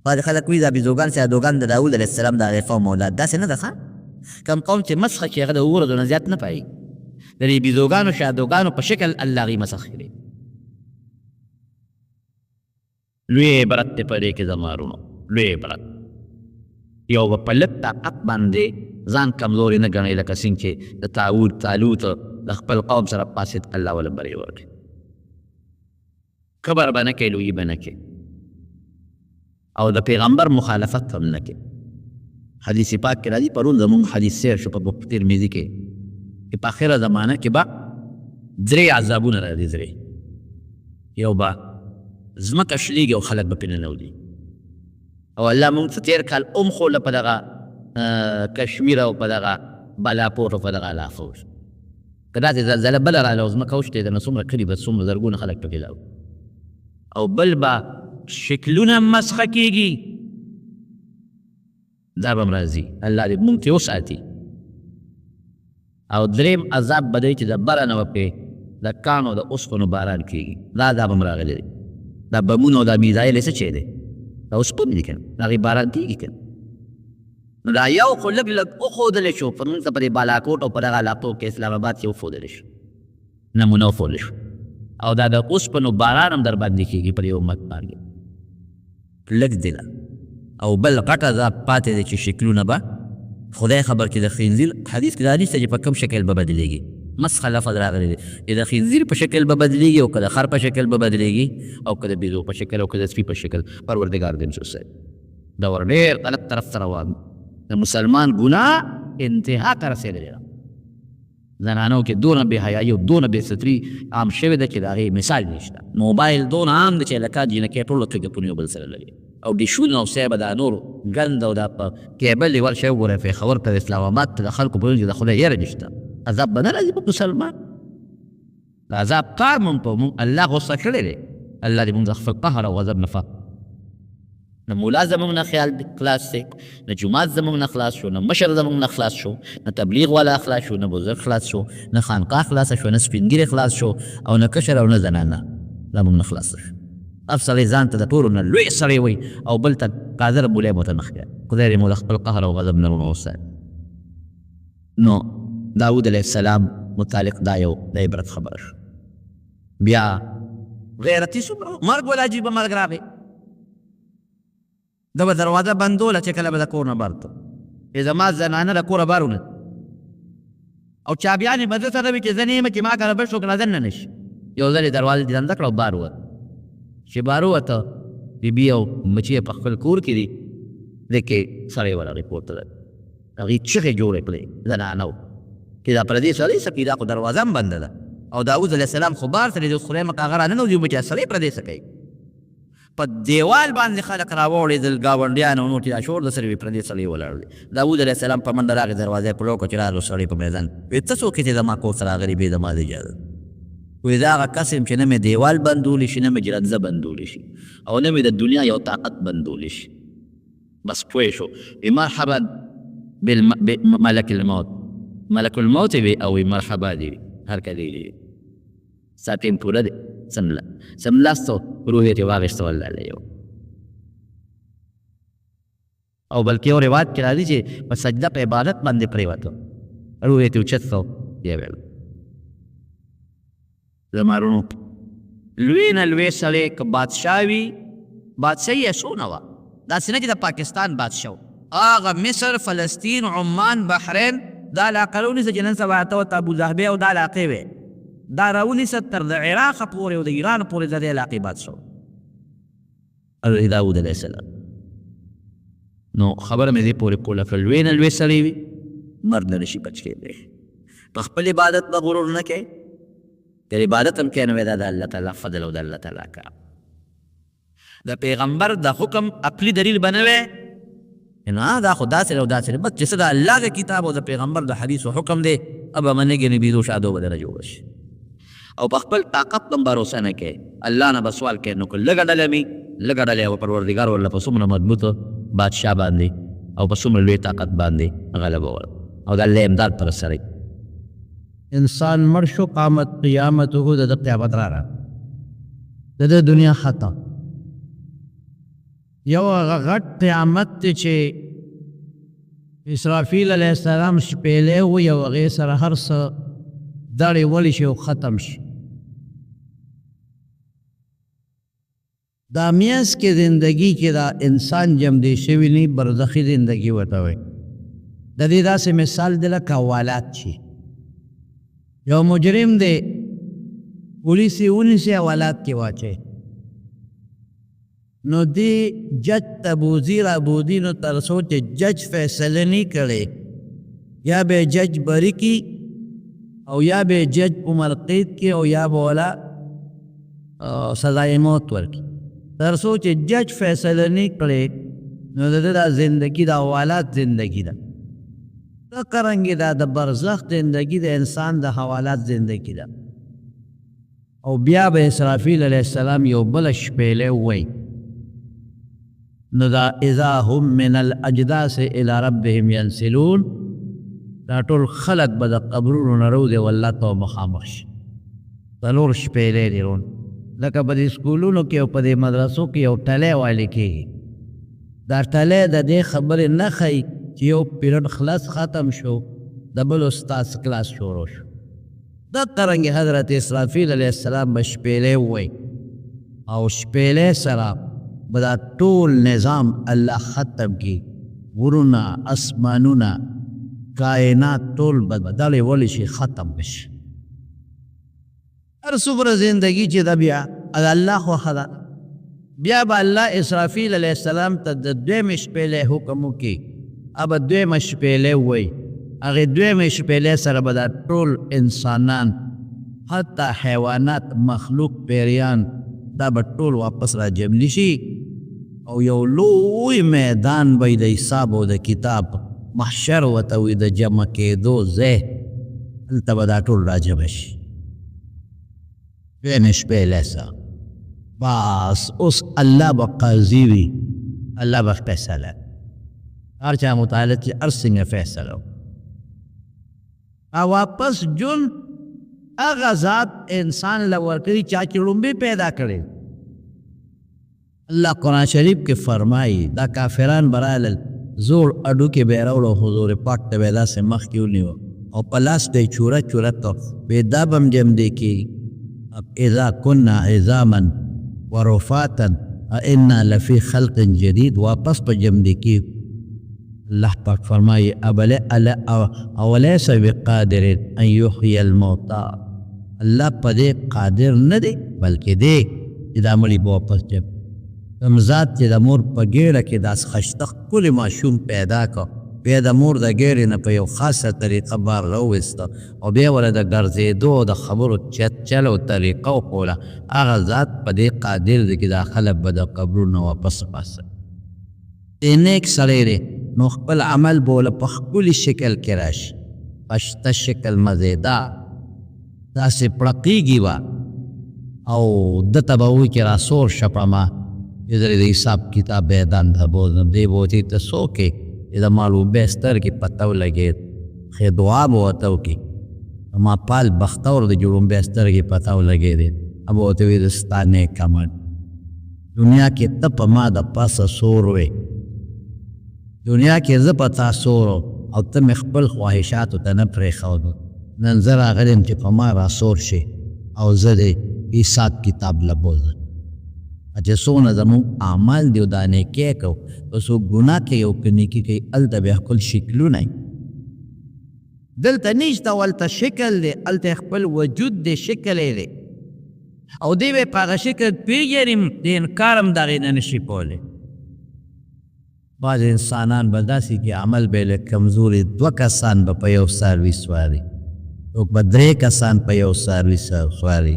بعضې خلک وایي دا بیزوګان شادوګان د داود علیه السلام د هغې قوم اولاد داسې نه ده ښه کم قوم چې مسخه کړي هغه د اوو ورځو نه زیات نه پایي د دې بیزوګانو شادوګانو په شکل الله هغې مسخ کړي لوی عبرت دی په دې کې زمارونو لوی عبرت یو به په لږ طاقت باندې ځان کمزوري نه ګڼئ لکه څنګه چې د طالوت د خپل قوم سره پاسېد الله وله بری ورکړي کبر به نه کوي لویي به نه کوي او د پیغمبر مخالفت هم نه کوي حدیث پاک کې راځي پرون زمونږ حدیث سیر شو په ترمذي کې چې په آخره زمانه کې به درې عذابونه راځي درې یو به ځمکه شلېږي او خلک به پرې ننوځي او الله مونږ ته تېر کال خوله په دغه کشمیر او په دغه بالاپور او په دغه علاقو که داسې زلزله بله راغله او ځمکه وشتېده نو څومره کلي به څومره زرګونه خلک پکې لاړو او بل به شکلونه مسخه کېږي دا به هم راځي الله دې مونږ ترې وساتي او دریم عذاب به دی چې د بره نه به پرې د کاڼو د اوسپنو باران کېږي دا به هم راغلی دی دا بمونه او دا میزایل یې څه شی دی دا اوسپنې دي که نه د هغې باران کېږي که نو دا یو خو لږ لږ وښودلی شو په موږ ته په دې بالاکوټ او په دغه علاقو کې اسلام آباد کې وښودلی شو نمونه وښودلی شو او دا د اوسپنو باران هم در باندې کېږي پر یو امت باندې لږ دی او بل غټ عذاب پاتې دی چې شکلونه به خدای خبر کې د خنزیر حدیث کې دا حدیث ته چې په کوم شکل به بدلېږي مسخه لفظ راغلی دی چې د خنزیر په شکل به بدلېږي او که د خر په شکل به بدلېږي او که د بیزو په شکل او که د سپي په شکل پروردګار دې مسعود صاحب دا ور ډېر غلط طرف ته روان د مسلمان ګناه انتها ته رسېدلې ده زنانو کې دونه بې حیایي او دونه بې ستري عام شوې ده چې د هغې مثال نشته موبایل دونه عام دی چې لکه جینکۍ ټوله کږپونه یو بل سره لري او ډیشونه او صاحبه دا نور ګند او دا په کیبل یې ورشئ وګورئ پېښور ته د اسلام آباد ته د خلکو په د خدای یره نشته عذاب به نه راځي په مسلمان د عذاب کار مونږ په مونږ الله غصه کړی دی الله دې موږ د خپل قهر او غضب نه پاک. نه مولا زموږ نه خیال خلاص دی، نه جومات زموږ نه خلاص شو، نه مشر زموږ نه خلاص شو، نه تبلیغ والا خلاص شو، نه بزرګ خلاص شو، نه خانقاه خلاص شو، نه سپین ږیری خلاص شو، او نه کشر او نه زنانه دا موږ نه خلاص شو. هر سړی ځان ته د ټولو نه لوی سړی وایي او بل ته قادر مولی مو ته نه ښکاري. خدای دې مو د خپل قهر او غضب نه وساتي. نو داود علیه السلام متعلق دا یو د عبرت خبره شو. بیا غیرتي څومره مرګ ولا عجیبه مرګ راغی. ده به دروازه بندوله چې کله به د کور نه بار ته زما زنانه د کوره بار ونه او چابیانې به ده سره وي چې زه نه یم چې ما کله بل څوک نظر نه نشي. یو ځل یې دروازه دې بنده کړه او بار ووت. چې بار ووته بیبي او مچي یې په خپل کور کې دي دې کې سړی ورغی پورته ده. هغې چغې جوړې کړې زنانه و چې دا پردي سړی څه کوي، دا خو دروازه هم بنده ده او داود علیه السلام خو بار سره د خدای مکه هغه راننوځي چې سړی پردی څه کوي. په دیوال باندې خلک راوړېدل ګاونډیان او نور چې دا شور د سره وي پردي سړی ولاړ دی. داود علیه السلام په منډه راغی دروازه یې په لوکه چې راغلو سړی په میدان وایي ته څوک یې چې زما کور ته راغلي بې زما د اجازه. وایي دا هغه کس یم چې نه مې دیوال بندولی شي، نه مې جرنزه بندولی شي او نه مې د دنیا یو طاقت بندولی شي. بس پوه شو. مرحبا بملک الموت، ملک الموت وي او مرحبا دی هر کله دی ساتیم پوره دی سملاستو روح یې ترې واخېسته والله یو. او بلکې یو روایت کې راځي چې په سجده په عبادت باندې پرېوته روح یې ترې اوچت کړو بیا ویل زما وروڼو لوی نه لوی سړی که بادشاه وي بادشاهي یې څونه وه داسې نه چې د پاکستان بادشاه و هغه مصر فلسطین عمان بحرین دا علاقه راونیسه چې نن سبا ته ورته ابوظهبي او دا علاقې وې دا راونیسه تر د عراقه پورې او د ایران پورې د دې علاقې بادشاه و داود علیه السلام. نو خبره مې دې پورې کوله که لوی نه لوی سړی وي مرګ نه نشي بچ کېدی. په خپل عبادت به غرور نه کوې، د عبادت هم کوې نو دا د الله تعالی فضل او د الله تعالی کار. د پیغمبر د حکم عقلي دلیل به نه وی نو دا خو داسې او داسې بس چې څه د الله د کتاب او د پیغمبر د حدیثو حکم دی ابه منېږي نه بیدو شادو به دله جوړه شي. او په خپل طاقت هم بروسه نه کوې، الله نه به سوال کوې نو که لږه ډله مي لږه ډله او پروردګار ورله په څومره مضبوطه بادشاه باندې او په څومره لوی طاقت باندې غلبه ور او د الله امداد پر سره انسان مړ شو قامت قیامته د قیامت را د دنیا ختم. یو هغه غټ قیامت دی چې اسرافیل علیه السلام شپېلې وي او هغې سره هر څه دړې ولی شي او ختم شي. دا میاس کې زندگی کې دا انسان جمع شوي نه برزخي زندگی ورته وایي. د دې داسې مثال دی لکه حوالات شي. یو مجرم دی پولیس یې ونیسي حوالات کې واچوي نو دی جج ته بوځي رابوځي نو تر څو چې جج فیصله نه کړي یا به جج بری کی او یا به جج عمر قید کی او یا به ولا سزای موت ورکي. تر څو چې جج فیصله نه کړي نو د دا زندگی دا حوالات زندگی ده. دا کرنګي دا د برزخ زندگی د انسان د حوالات زندگی ده. او بیا به اسرافیل علیه السلام یو بل شپېلې وایي نو دا اذا هم من الاجداث الى ربهم ينسلون دا ټول خلق به د قبرونو نه راوځي والله ته مخامخ شي. څلور شپېلې دي رون لکه په دې سکولونو کې او په دې مدرسو کې یو ټلی والی کېږي. دا ټلی د دې خبرې نه ښیي چې یو پیریډ خلاص ختم شو د بل استاد کلاس شروع شو. دا څرنګه حضرت اسرافیل علیه السلام به شپېلې ووایي او شپېلې سره به دا ټول نظام الله ختم کړي. غرونه اسمانونه کائنات ټول به دړې ولی شي ختم بشي. هر څومره زندگی چې ده بیا د الله خوښه ده. بیا به الله اسرافیل علیه السلام ته د دویمې شپېلې حکم وکړي ابه دویمه شپېلې ووایي. هغې دویمې شپېلې سره به دا ټول انسانان حتی حیوانات مخلوق پیریان دا به ټول واپس را جمع شي او یو لوی میدان به د حساب او د کتاب محشر ورته وي د جمع کېدو ځای هلته به دا ټول را جمع شي. دویمې شپېلې سره بس اوس الله به قاضي وي، الله به فیصله هر چا مطالعه چې هر څنګه فیصله او واپس جون هغه ذات انسان له ورکړي چا چې لومبې پیدا کړي. الله قرآن شریف کې فرمایي دا کافران برالل زور اډو کې به راوړو حضور پاک ته به داسې مخ کې ونیو او په لاس ته یې چوره چوره تو وی دا به هم جم دی کې اذا كنا عظاما ورفاتا انا لفی خلق جدید واپس په جم دی کې اللہ پاک فرمائی اولیس بقادر ان یحیی الموتا اللہ پا دے قادر نہ دے بلکہ دے جدا ملی با واپس جب کمزاد جدا مور پا گیرہ کی داس خشتخ کل معشوم پیدا کا بیا مور دا گیرہ نا پا یو خاصا طریقہ بار روستا او بیا ولا دا گرزے دو دا خبرو چت چلو طریقہ خولا آغا ذات پا دے قادر دے کی دا خلب بدا قبرون واپس پاسا نیک سڑے دے نو خپل عمل بوله په ښکلي شکل کې راشي پشته شکل مزیدار داسې پړقېږي به او دته به وایي چې راسور شه پړمه چې د حساب کتاب به یې دنده بوزم دی به ورته ته څوک یې چې د معلومې سترګې پته ولګېد ښې دعا به ورته وکړي ما پال بختور د جړومبې سترګې پته ولګېدې به ورته وایي د ستا نیک عمل دنیا کې ته په ما د پاسه سور وې دنیا کې زه په تا سور او ته مې خپل خواهشاتو ته نه پرېښودو نن زه راغلم چې په ما راسور شي او زه د حساب کتاب له بوزم چې څونه زموږ اعمال دي او دا نیکۍ کوو که څوک ګناه کوي او که نیکي کوي هلته بیا خپل شکلونه دلته نشته ولته شکل دی هلته خپل وجود دی شکل یې دی او دی به په هغه شکل پېژني د انکار هم د هغې نه نشي کولی بعض انسانان به داسې کې عمل به له کمزوري دوه کسان به په یو څاروي سواري څوک به درې کسان په یو څاروي سواري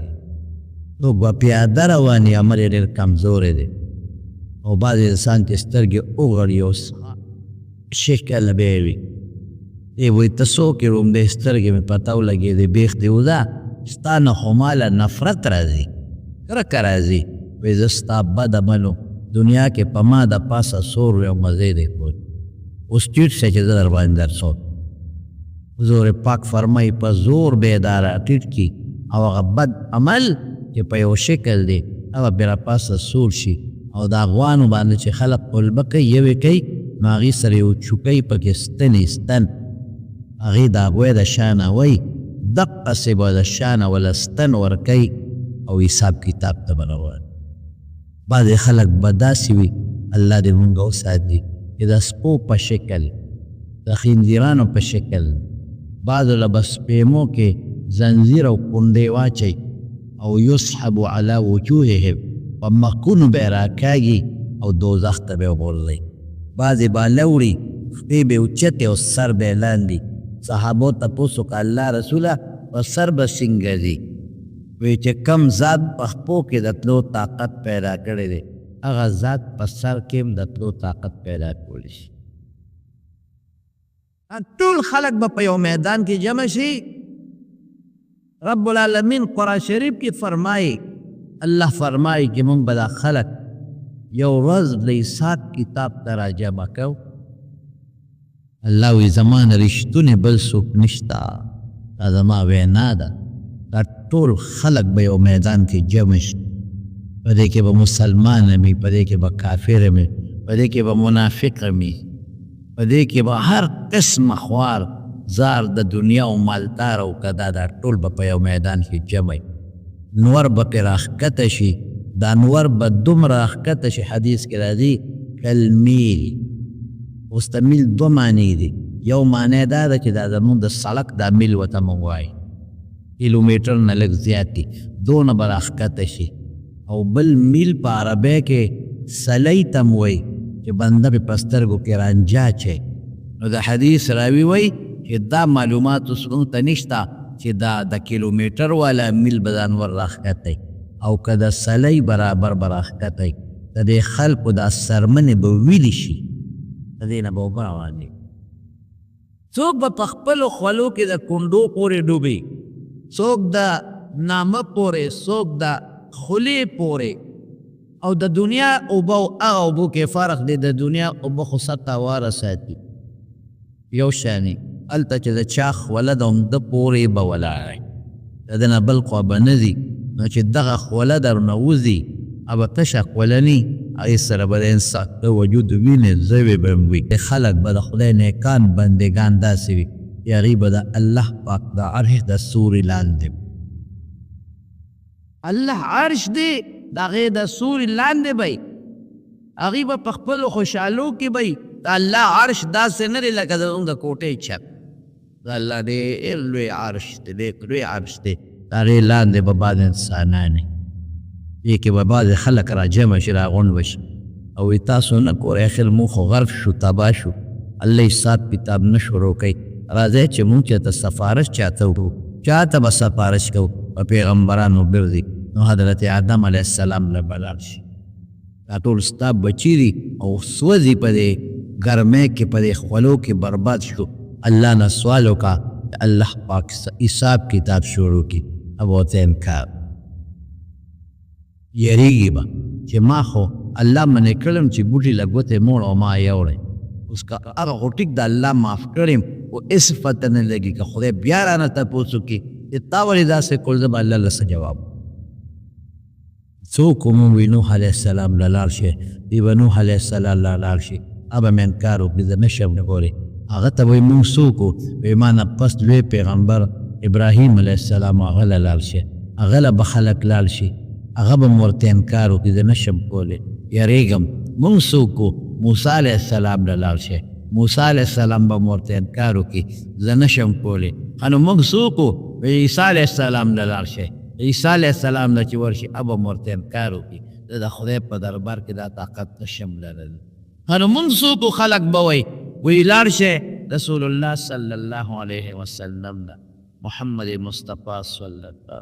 څوک به پیاده روان وي عمل یې ډېر کمزوری دی او بعض انسان چې سترګې وغړي او شکل به یې وي دی وایي ته څوک یې رومدې سترګې مې پته ولګېدې بیخ دې وځه ستا نه خو ماله نفرت راځي کرکه راځي وایي زه ستا بد عملو دنیا کې په ما د پاسه سور وی او مزې دی کوي اوس ټیټ شه چې زه در باندې درسوم حضور پاک فرمایي په زور بیداره ټیټ کي او هغه بد عمل چې په یو شکل دی هغه بیا پاسه سور شي او د اغوانو باندې چې خلق قلبه کوي یوې کوي نو هغې سره یو چوکۍ پکې ستنې ستن هغې د هغوی د شانه وی دقسې به د شانه وله ستن ورکوي او حساب کتاب ته به روان بعضې خلک به داسې وي الله دې مونږ وساتي چې د سپو په شکل د خنزیرانو په شکل بعضو له به سپېمو کې زنځیر او کونډې واچوي او یسحبو علی وجوههم په مخونو به یې راکاږي او دوزخ ته به یې غورځوي بعضې به لوړي خپې به یې اوچتې او سر به یې لاندې صحابو تپوس وکړه الله رسوله په سر به څنګه ځي وی چې کم ذات په خپو کې د تلو طاقت پیدا کړی دی هغه ذات په سر کې هم د تلو طاقت پیدا کولی شي ټول خلق به په یو میدان کې جمع شي رب العالمین قرآن شریف کې فرمایي الله فرمایي چې موږ به دا خلق یو ورځ د حساب کتاب ته راجمع کوو الله وی زما نه رښتونې بل څوک نشته دا زما وینا ده دا ټول خلق به یو میدان کې جمع شي په دې کې به مسلمان وي په دې کې به کافر وي په دې کې به منافق وي په دې کې به هر قسم خوار زار د دنیا او مالدار او کدا دا ټول به په یو میدان کې جمع نور به پرې راښکته شي دا نور به دومره راښکته شي حدیث کې راځي کالمیل اوس د میل دوه معنی دي یو معنی دا ده چې دا زمونږ د سړک دا میل ورته موږ وایي کیلومیټر نه لږ زیات دي دونه به راښکته شي او بل میل په عربی کې سلی ته م وایي چې بنده پې په سترګو کې رانجا چی نو د حدیث راوي وایي چې دا معلومات اوس موږ ته نشته چې دا د کیلومیټر والا میل به ځان ور راښکتی او که د سلی برابر به راښکتی د دې خلکو دا سرمنې به ویلې شي د دې نه به اوبه روانې څوک به په خپلو خولو کې د کونډو پورې ډوبي څوک د نامه پورې څوک د خولې پورې او د دنیا اوبه او هغه اوبو کې فرق دی. د دنیا اوبه خو سطح واره ساتي یو شانې، هلته چې د چاخ خوله ده همده پورې به ولاړی، د ده نه بل خوا به نه ځي. نو چې دغه خوله درنه وځي او تشه خوله ني، هغې سره به د انسان د وجود وینې ځوې به هم وي. خلک به د خدای نیکان بندګان داسې وي چې هغوی به د الله پاک د عرش د سوري لاندې، الله عرش دی د هغې د سوري لاندې به هغوی به په خپلو خوشحالو کې به د الله عرش داسې نه دی لکه زموږ د کوټۍ چت. د الله ډېر لوی عرش دی، ډېر لوی عرش دی. د هغې لاندې به بعض انسانان وي، دې کې به بعضې خلک را جمع شي، را غونډ به شي او وایي تاسو نه ګورئ اخر موږ خو غرق شو، تباه شو، الله حساب کتاب نه شروع کوي. راځئ چې موږ چېرته سفارش چاته وکړو، چاته به سفارش کوو، په پیغمبرانو ګرځي. نو حضرت آدم علیه السلام نه به لاړ شي. دا ټول ستا بچي دي او سوځي په دې ګرمۍ کې، په دې خولو کې برباد شو. الله نه سوال وکړه الله پاک حساب کتاب شروع کړي، او ورته انکار یریږي به چې ما خو الله منې کړم چې بوټي له ګوتې موړ او ما یوړی، اوس که هغه خو ټیک د الله معاف کړم او هېڅ پته نه لګي. که خدای بیا رانه تپوس وکړي چې تا ولې داسې کول، زه به الله له څه جواب. څوک مو وي نوح علیه السلام له لاړ شي، دی به نوح علیه السلام له لاړ شي، هغه به انکار وکړي زه نه شم کولی. هغه ته وایي موږ څوک وو، وایي ما نه پس لوی پیغمبر ابراهیم علیه السلام هغه له لاړ شي، هغه له به خلک لاړ شي، هغه به مو ورته انکار وکړي زه نه شم کولی. یریږم موږ څوک وو، موسی علیه السلام له لاړ شي، موسی علیه السلام به مو ورته انکار وکړي زه نه شم کولی. نو موږ څوک وو، وایي عیسی علیه السلام له لاړ شي، عیسی علیه السلام نه چې ورشي هغه به مو ورته انکار وکړي زه د خدای په دربار کې دا طاقت نشم لرلی. نو موږ څوک وو، خلک به وایي وی لاړ شي رسول الله صلی الله علیه وسلم نه، محمد مصطفی صلی الله.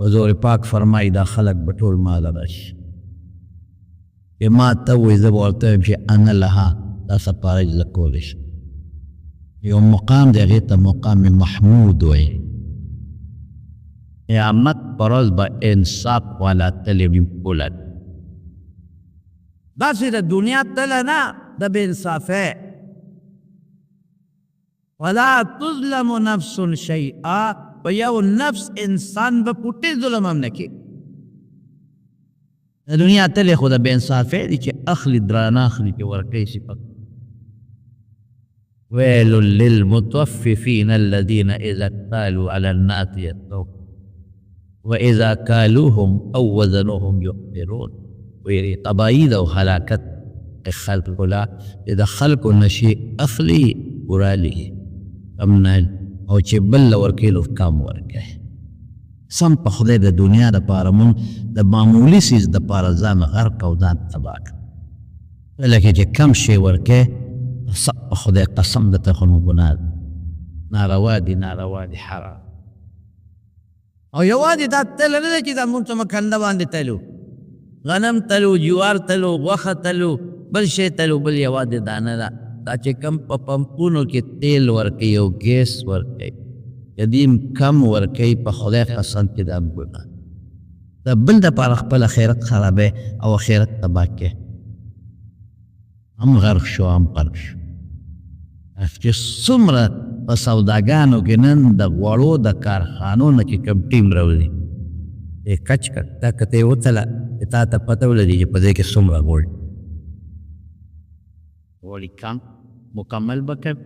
حضور پاک فرمایي دا خلک به ټول ما له راشي، چې ما ته وایي زه به ورته وایم چې انا لها، دا سپارش زه کولی شم. یو مقام دی هغې ته مقام محمود وایي. قیامت پر ورځ به انصاف والا تلې وي پوله، داسې د دنیا تله نه د بې انصافۍ. ولا تظلم نفس شیئا، په یو نفس انسان به پوټې ظلم هم نه کوي. د دنیا تلې خو د بې انصافۍ دي چې اخلي درانه اخلي چې ورکوي شي پک. ویل للمطففین الذین اذا اکتالوا علی الناس یستوفون واذا کالوهم او وزنوهم یخسرون. ویری تبعید او هلاکت خلق لا چې د خلقو نشي اخلي ورالي کم او چې بل ورکیلو کم ورکوي. سم په خدای د دنیا دپاره مونږ د معمولي څیز دپاره ځان غرق او ځان تباه کړه، لکه چې کم شی ورکوي په خدای قسم درته خو نو ګناه ده، ناروا دي، ناروا دي، حرام. او یوازې دا تله نه ده چې دا مونږ ته مکنده باندې تلو، غنم تلو، جوار تلو، غوښه تلو، بل شی تلو، بل یوازې دا نه ده. دا چې کم په پمپونو کې تیل ورکوي او ګیس ورکوي، یدیم کم ورکوي، په خدای قسم چې دا ګناه د بل دپاره خپل اخرت خرابوي او اخرت تباه کوي. هم غرق شو هم غرق شو. چې څومره په سوداګانو کې نن د غوړو د کارخانو نه چې کوم ټیم راوځي کچ کړ، دا که ته یې وتله چې تا ته پته ولګي چې په دې کې څومره غوړ غوړي کم مکمل به کوي.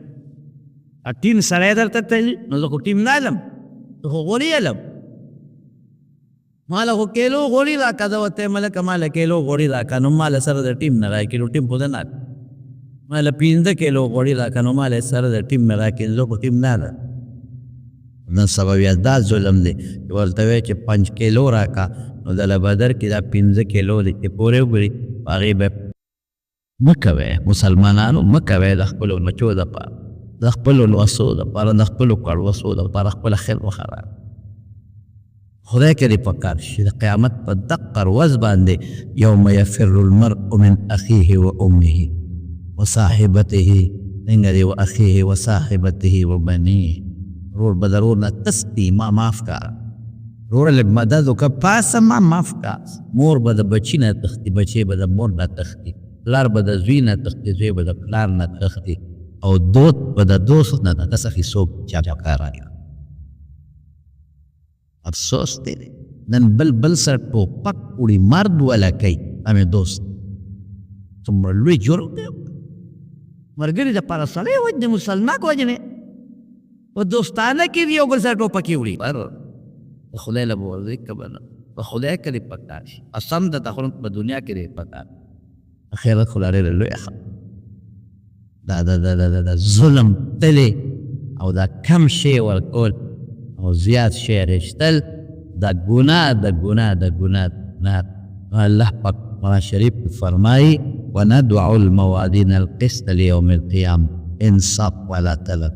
ټیم سړی درته تلي نو زه خو ټیم نه علم، زه خو غوړي علم. ماله خو کیلو غوړي راکړه، زه ورته یم ملکه ماله کیلو غوړي راکړه، نو ماله سره د ټیم نه راکړي، نو ټیم خو زه نه علم. ماله 15 کیلو غوړي راکړه، نو ماله سره د ټیم نه راکړي، زه خو ټیم نه علم. نن سبا بیا دا ظلم دی چې ورته وایي چې 5 کیلو راکړه، نو د لبدر کې دا 15 کیلو دی چې پورې وګوري، هغې به مه کوئ. مسلمانانو مه کوئ د خپلو مچو دپاره، د خپلو لوسو دپاره، د خپلو کړوسو دپاره خپله خیر وخراب. خدای کې دې پکار شي د قیامت په دقه ورځ باندې یوم یفر المرء من اخیه و امه و صاحبته څنګه دی و اخیه و صاحبته و بنیه، ورور به ضرور نه تستی ما معاف کا روره لږ مدد وکړه پاسه ما معاف کا مور به د بچي نه تښتي بچی به د مور نه تښتي پلار به د زوی نه تښتي زوی به د پلار نه تښتي او دوست به د دوست نه د څخه څوک چا په کار رایي افسوس دی نن بل سره ټوپک وړي مرد ولا کوي همې دوست څومره لوی جرم دی ملګري دپاره سړی وجنې مسلمان وجنې په دوستانه کې دي یو بل سره ټوپکې وړي د خدای له به ورځي که به نه په خدای کې دې پکار شي قسم د تخرون په دنیا کې دې پکار اخرت خو لا ډېره لویه دا ظلم تلې او دا کم شی ورکول او زیات شی رشتل دا ګناه الله پاک قرآن شریف فرمایي وندع الموازین القسط لیوم القیامة انصاف ولا تلف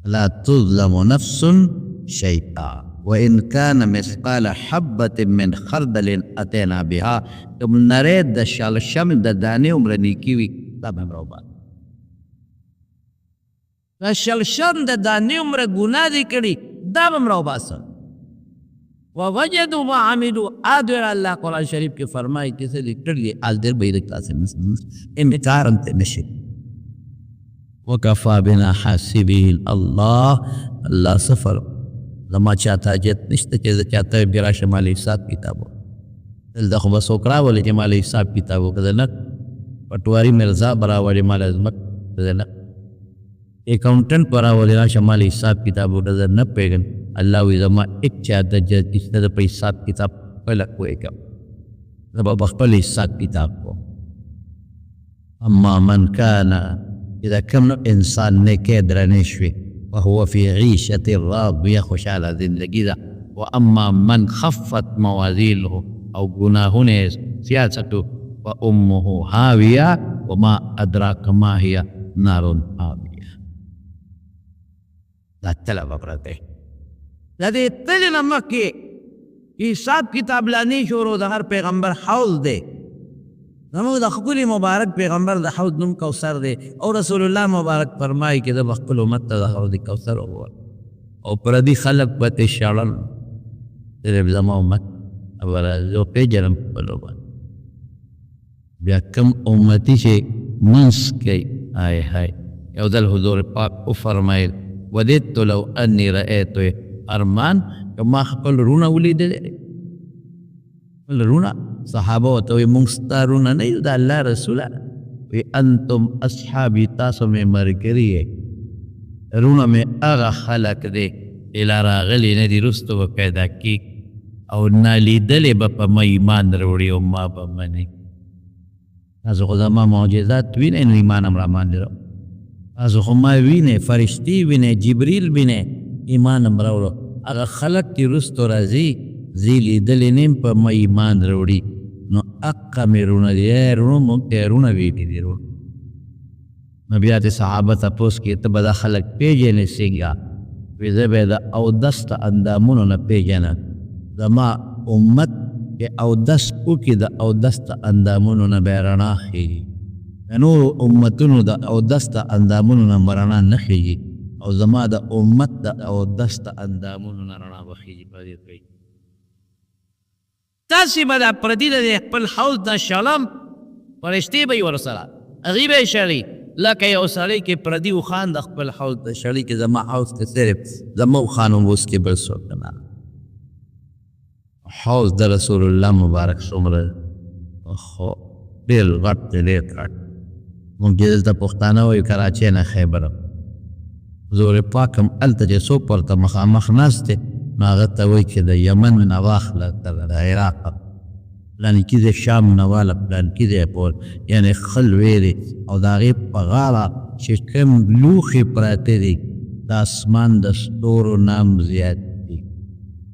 لا تظلم نفس شيئا وإن كان مثقال حبة من خردل أتينا بها کم نرید د شلشم د دانې عمره نیکي وي دا به هم راوباسي د شلشم د دانې عمره ګناه دې کړي دا به هم راوباسه ووجدوا ما عملوا آدر الله قرآن شریف کې فرمایي چې څه دې کړي آلدر به یې د کلاسې انکار هم ترې نشي وکفا بنا حاسبین الله سفر زما چاته حاجت نشته چې زه چاته بیا راشه مالی حساب کتاب دلته خو به څوک راولي چې مالی حساب کتاب وکړه نه پټواري مرزا به راولي مال ازمک نه اکاؤنټنټ به راولي راشه مالی حساب کتاب وکړه زه نه پوهېږم الله وایي زما هېڅ چاته جد نشته زه په حساب کتاب خپله پوهېږم زه به خپل حساب کتاب کوم اما من کان اذا کم نو انسان نیکې درنې شوې وهو في عيشة راضية خوشحالة زندگی ده واما من خفت موازينه او گناهونه سیاستو فامه هاوية وما ادراك ما هي نار حامية دا طلب پرته دا دې تل نه مخکې حساب کتاب لانی شروع د هر پیغمبر حوض دی زموږ د ښکلي مبارک پیغمبر د حوض نوم کوثر دی او رسول الله مبارک فرمایي چې زه به خپل امت ته د حوض کوثر ووړم او پردي خلک به ترې شړل صرف زما امت زه پېژنم خپلو باندې بیا کوم امتي چې منځ کوي های یو ځل حضور پاک وفرمایل وددت لو انی رأیت ارمان که ما خپل رونه ولیدلی خپل رونه صحابه ورته وایي موږ ستا رونه نه یو د الله رسوله وی انتم اصحابي تاسو مې ملګري یې رونه مې هغه خلک دی چې لا راغلي نه دي وروسته به پیدا کېږي او نالیدلې به په ما ایمان راوړي او ما به مني تاسو خو زما معجزات وینئ نو ایمان هم راباندې راوړو تاسو خو ما وینئ فرشتې وینئ جبریل وینئ ایمان هم راوړو هغه خلک چې وروسته راځي زه یې لیدلې نه یم په ما ایمان راوړي نو اقا مې رونه دي رونه مونږ ته رونه ویلي دي رونه نو بیا د صحابه تپوس کې ته به دا خلک پېژنې څنګه وایي زه به یې د اودس د اندامونو نه پېژنم زما امت چې اودس وکړي د اودس د اندامونو نه به یې رڼا ښیږي د نورو امتونو د اودس د اندامونو نه به رڼا نه ښیږي او زما د امت د اودس د اندامونو نه رڼا به ښیږي په دې کوي تاسې به دا پردي د خپل حوض نه شلم فرشتې به یې ورسره هغې به یې شړي لکه یو سړی کې پردي اوښان د خپل حوض د شړي کې زما حوض کې صرف زما اوښان اوس کې بل څوک نه حوض د رسول الله مبارک څومره خو ډېر غټ دی ډېر غټ موږ چې دلته پښتانه وایو کراچۍ نه خیبر حضور پاک هم هلته چې څوک ورته مخامخ ناست دی نو هغه ته وایي چې د یمن نه واخله تر د عراق پلانکي ځای شام نه واله پلانکي ځای پورې یعنې ښه لوی دی او د هغې په غاړه چې کوم لوښي پراته دي د اسمان د ستورو نام زیات دي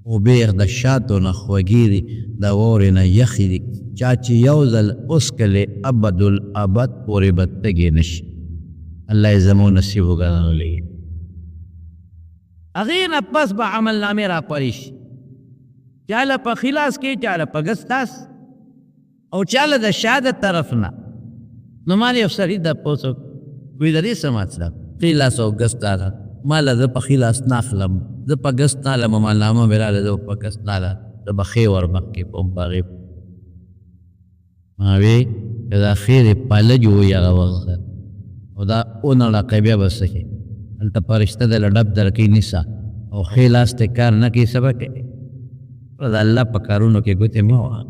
اوبه د شاتو نه خوږې دي د واورې نه یخې دي چا چې یو ځل وڅکلې ابدالابد پورې به تږې نه شي الله یې زموږ نصیب وګرځولی هغې نه پس به عمل نامې راپرې شي چاله په خلاص کې چاله په ګستاس او چاله د شهادت طرف نه نو ما یو سړي د پوسو وی د دې څه مطلب خلاص او ګستاس مالا دا پا خیلاس ناخلم دا پا گست نالم مالنامه براله دا پا گست نالم دا بخی ورمخی پم باغیب ماوی دا خیر پالجو یا وغزر او دا اون لقبیا بسکی التا پرشته دا لڈب درکی نیسا او خیلاس تے کار نکی سبکے دا اللہ پا کارونو کے گوتے موا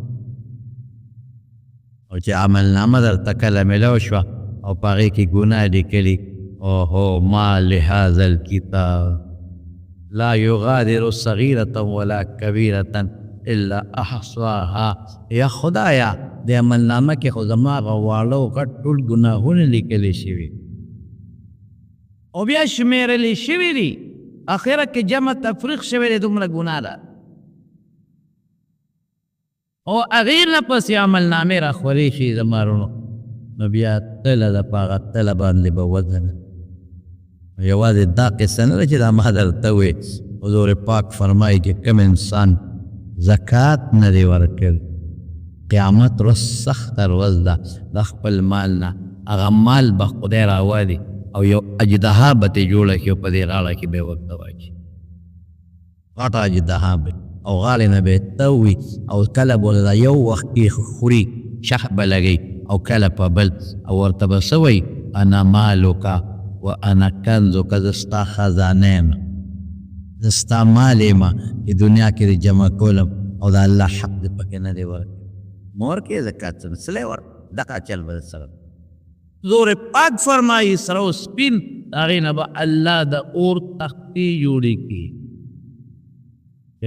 او چه عمل نامه در تکل ملو شوا او پاگی کی گناہ لکلی اوہو ما لهذا الكتاب لا يغادر صغيرة ولا كبيرة الا احصاها یا خدایا دے عمل نامه کے خودما غوالو کٹ ټول گناہون لکلی شوی او بیا شمیرلی شوی دی اخیرہ کے جمع تفریق شوی دی دمرا گناہ دا او اغیر نپس عمل نامه را خوری شی زمارونو نبیا تل دا پاغا تل باندې به وزن یوازې دا قصه نه ده چې دا ما درته وې حضور پاک فرمایي چې کوم انسان زکات نه دی ورکړی قیامت ورځ سخته ورځ ده د خپل مال نه هغه مال به خدای راوالي او یو اجدها به ترې جوړه کړي او په دې غاړه کې به یې ورته واچي غټه اجدها به او غاړې نه به یې توي او کله به دا یو وخت کې خوري شخ به لګوي او کله په بل او ورته به څه وایي انا مالک و انا کنزک زه ستا خزانه یم زه ستا مال یم چې دنیا کې دې جمع کولم او د الله حق دې پکې نه دی ورکړی مور کې زکات څه سلی ور دغه چل به سره زور پاک فرمایي سره او سپین هغې نه به الله د اور تختې جوړې کړي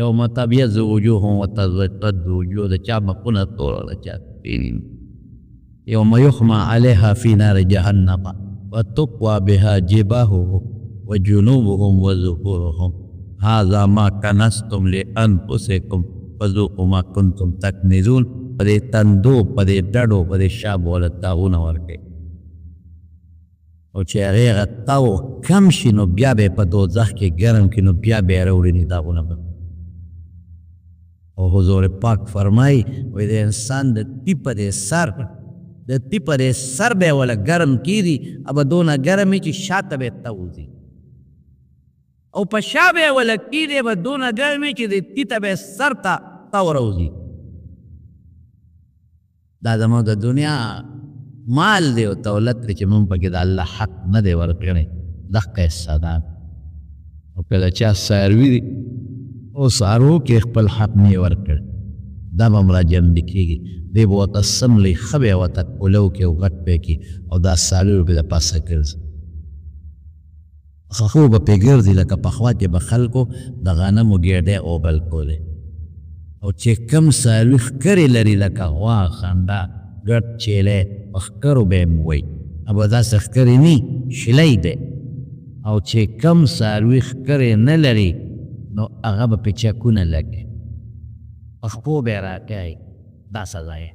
یوم تبیض وجوه وتسود وجوه د چا مخونه توره د چا سپین يوم يحمى عليها في نار جهنم وتقوى بها جباههم وجنوبهم وظهورهم هذا ما كنزتم لأنفسكم فذوقوا ما كنتم تكنزون پدې تندو پدې ډډو پدې شاب ولا تاغونه ورکړي او چې هغې غتاو کم شي نو بیا به په دوزخ کې ګرم کړي نو بیا به یې راوړي داغونه به او حضور پاک فرمایي وایي د انسان د ټیپه د سر د ټیپه د سر به ولا ګرم کیږي ابه دونه ګرم چې شاته به توځي او په شا به ولا کیږي به دونه ګرم چې د ټیټه به سر ته توروځي دا زموږ د دنیا مال دی او دولت دی چې موږ پکې د الله حق نه دی ورکړی دغه حصه ده او کله چا څاروي دي او څارو کې خپل حق نه یې ورکړی دا به مراجعه کېږي دی به ورته څملي ښه به یې ورته کولو کې او غټ به یې کړي او دا څاروي به د پاسه ګرځي خو به پرې ګرځي لکه پخوا چې به خلکو د غنمو ګېډۍ اوبل کولې او چې کم څاروي ښکرې لري لکه غوا خندا ګډ چیلی په ښکرو به یې وایي ابه داسې ښکرې نه شلی دی او چې کم څاروي ښکرې نه لري نو هغه به پرې چکونه لګي په خپو به یې راکوي دا سزا یې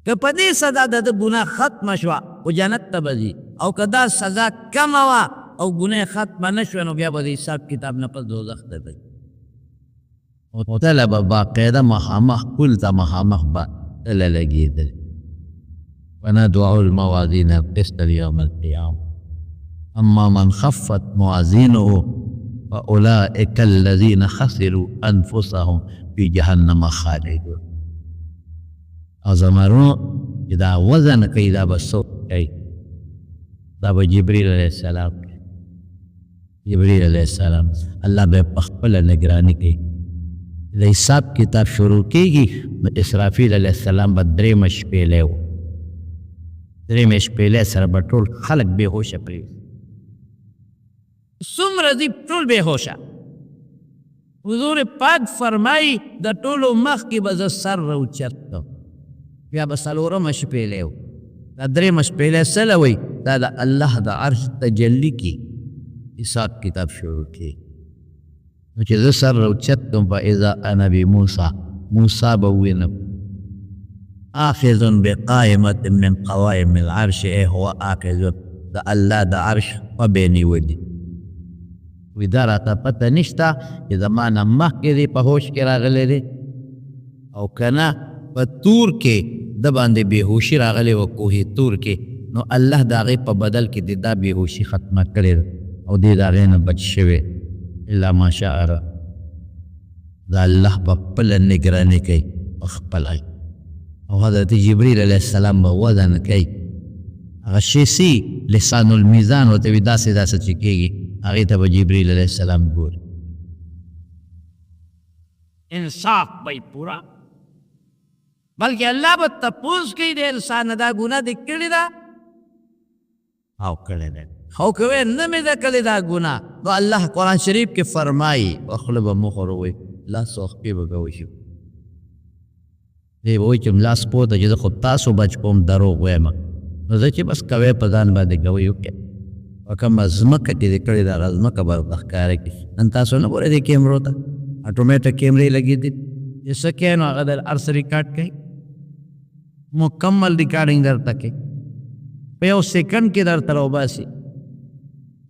که په دې سزا د ده ګناه ختمه شوه خو جنت ته به ځي او که دا سزا کمه وه او ګناه ختمه نه شوه نو بیا به د حساب کتاب نه پس دوزخ ته ځي او تله به باقاعده مخامخ کل ته مخامخ به تله لګېدل ونضع الموازين القسط ليوم القيامة أما من خفت موازينه فأولئك الذين خسروا أنفسهم في جهنم خالدون او زمرونو چې دا وزن کوي دا به څوک کوي دا به جبریل علیه السلام کوي جبریل علیه السلام الله به په خپله نګراني کوي د حساب کتاب شروع کېږي نو اسرافیل علیه السلام به درېیمه شپېلی و درېیمې شپېلی سره به ټول خلک بېهوشه پرېږدي څومره دي ټول بېهوشه حضور پاک فرمایي د ټولو مخکې به زه سر راوچت کړم بیا به څلورمه شپېلی و دا درېیمه شپېلی څه له وایي دا د الله د عرش تجلي کې حساب کتاب شروع کېږي نو چې زه سر راوچت کړم فاذا انا بموسی موسی به ووینم آخذ بقائمة من قوائم العرش هو آخذ د الله د عرش خبې نیولي وی دا راته پته نشته چې زما نه مخکې دی په هوش کې راغلی دی او که نه په تور کې د باندې بېهوشي راغلی و کوهې تور کې نو الله د هغې په بدل کې د دا بېهوشي ختمه کړې ده او دې د هغې نه بچ شوی الا ماشاء الله دا الله به خپله نګراني کوي په خپله او حضرت جبریل علیه السلام به وزن کوي هغه شی سي لسان المیزان ورته وي داسې داسې چې کېږي هغې ته به جبریل علیه السلام ګوري انصاف به پورا بلکې الله به تپوس کوي د انسان دا ګناه دې کړې ده او کړې ده او که وایې نه مې ده کړې دا ګناه نو الله قرآن شریف کې فرمایي په خوله به مخور ووایي لاس او خپې به کوی شي دی به وایي چې ملا سپو ته چې زه خو تاسو بچ کوم دروغ وایم نو زه چې بس کوی په ځان باندې کوی وکړې په کومه ځمکه چې دې کړې ده هغه ځمکه به ورته ښکاره کړي نن تاسو نه ګورئ دې کیمرو ته اټومیټک کیمرې لګېدي چې څه کوي نو هغه د هر څه ریکارډ کوي مکمل ریکارډینګ درته کوي په یو سیکنډ کې درته راوباسي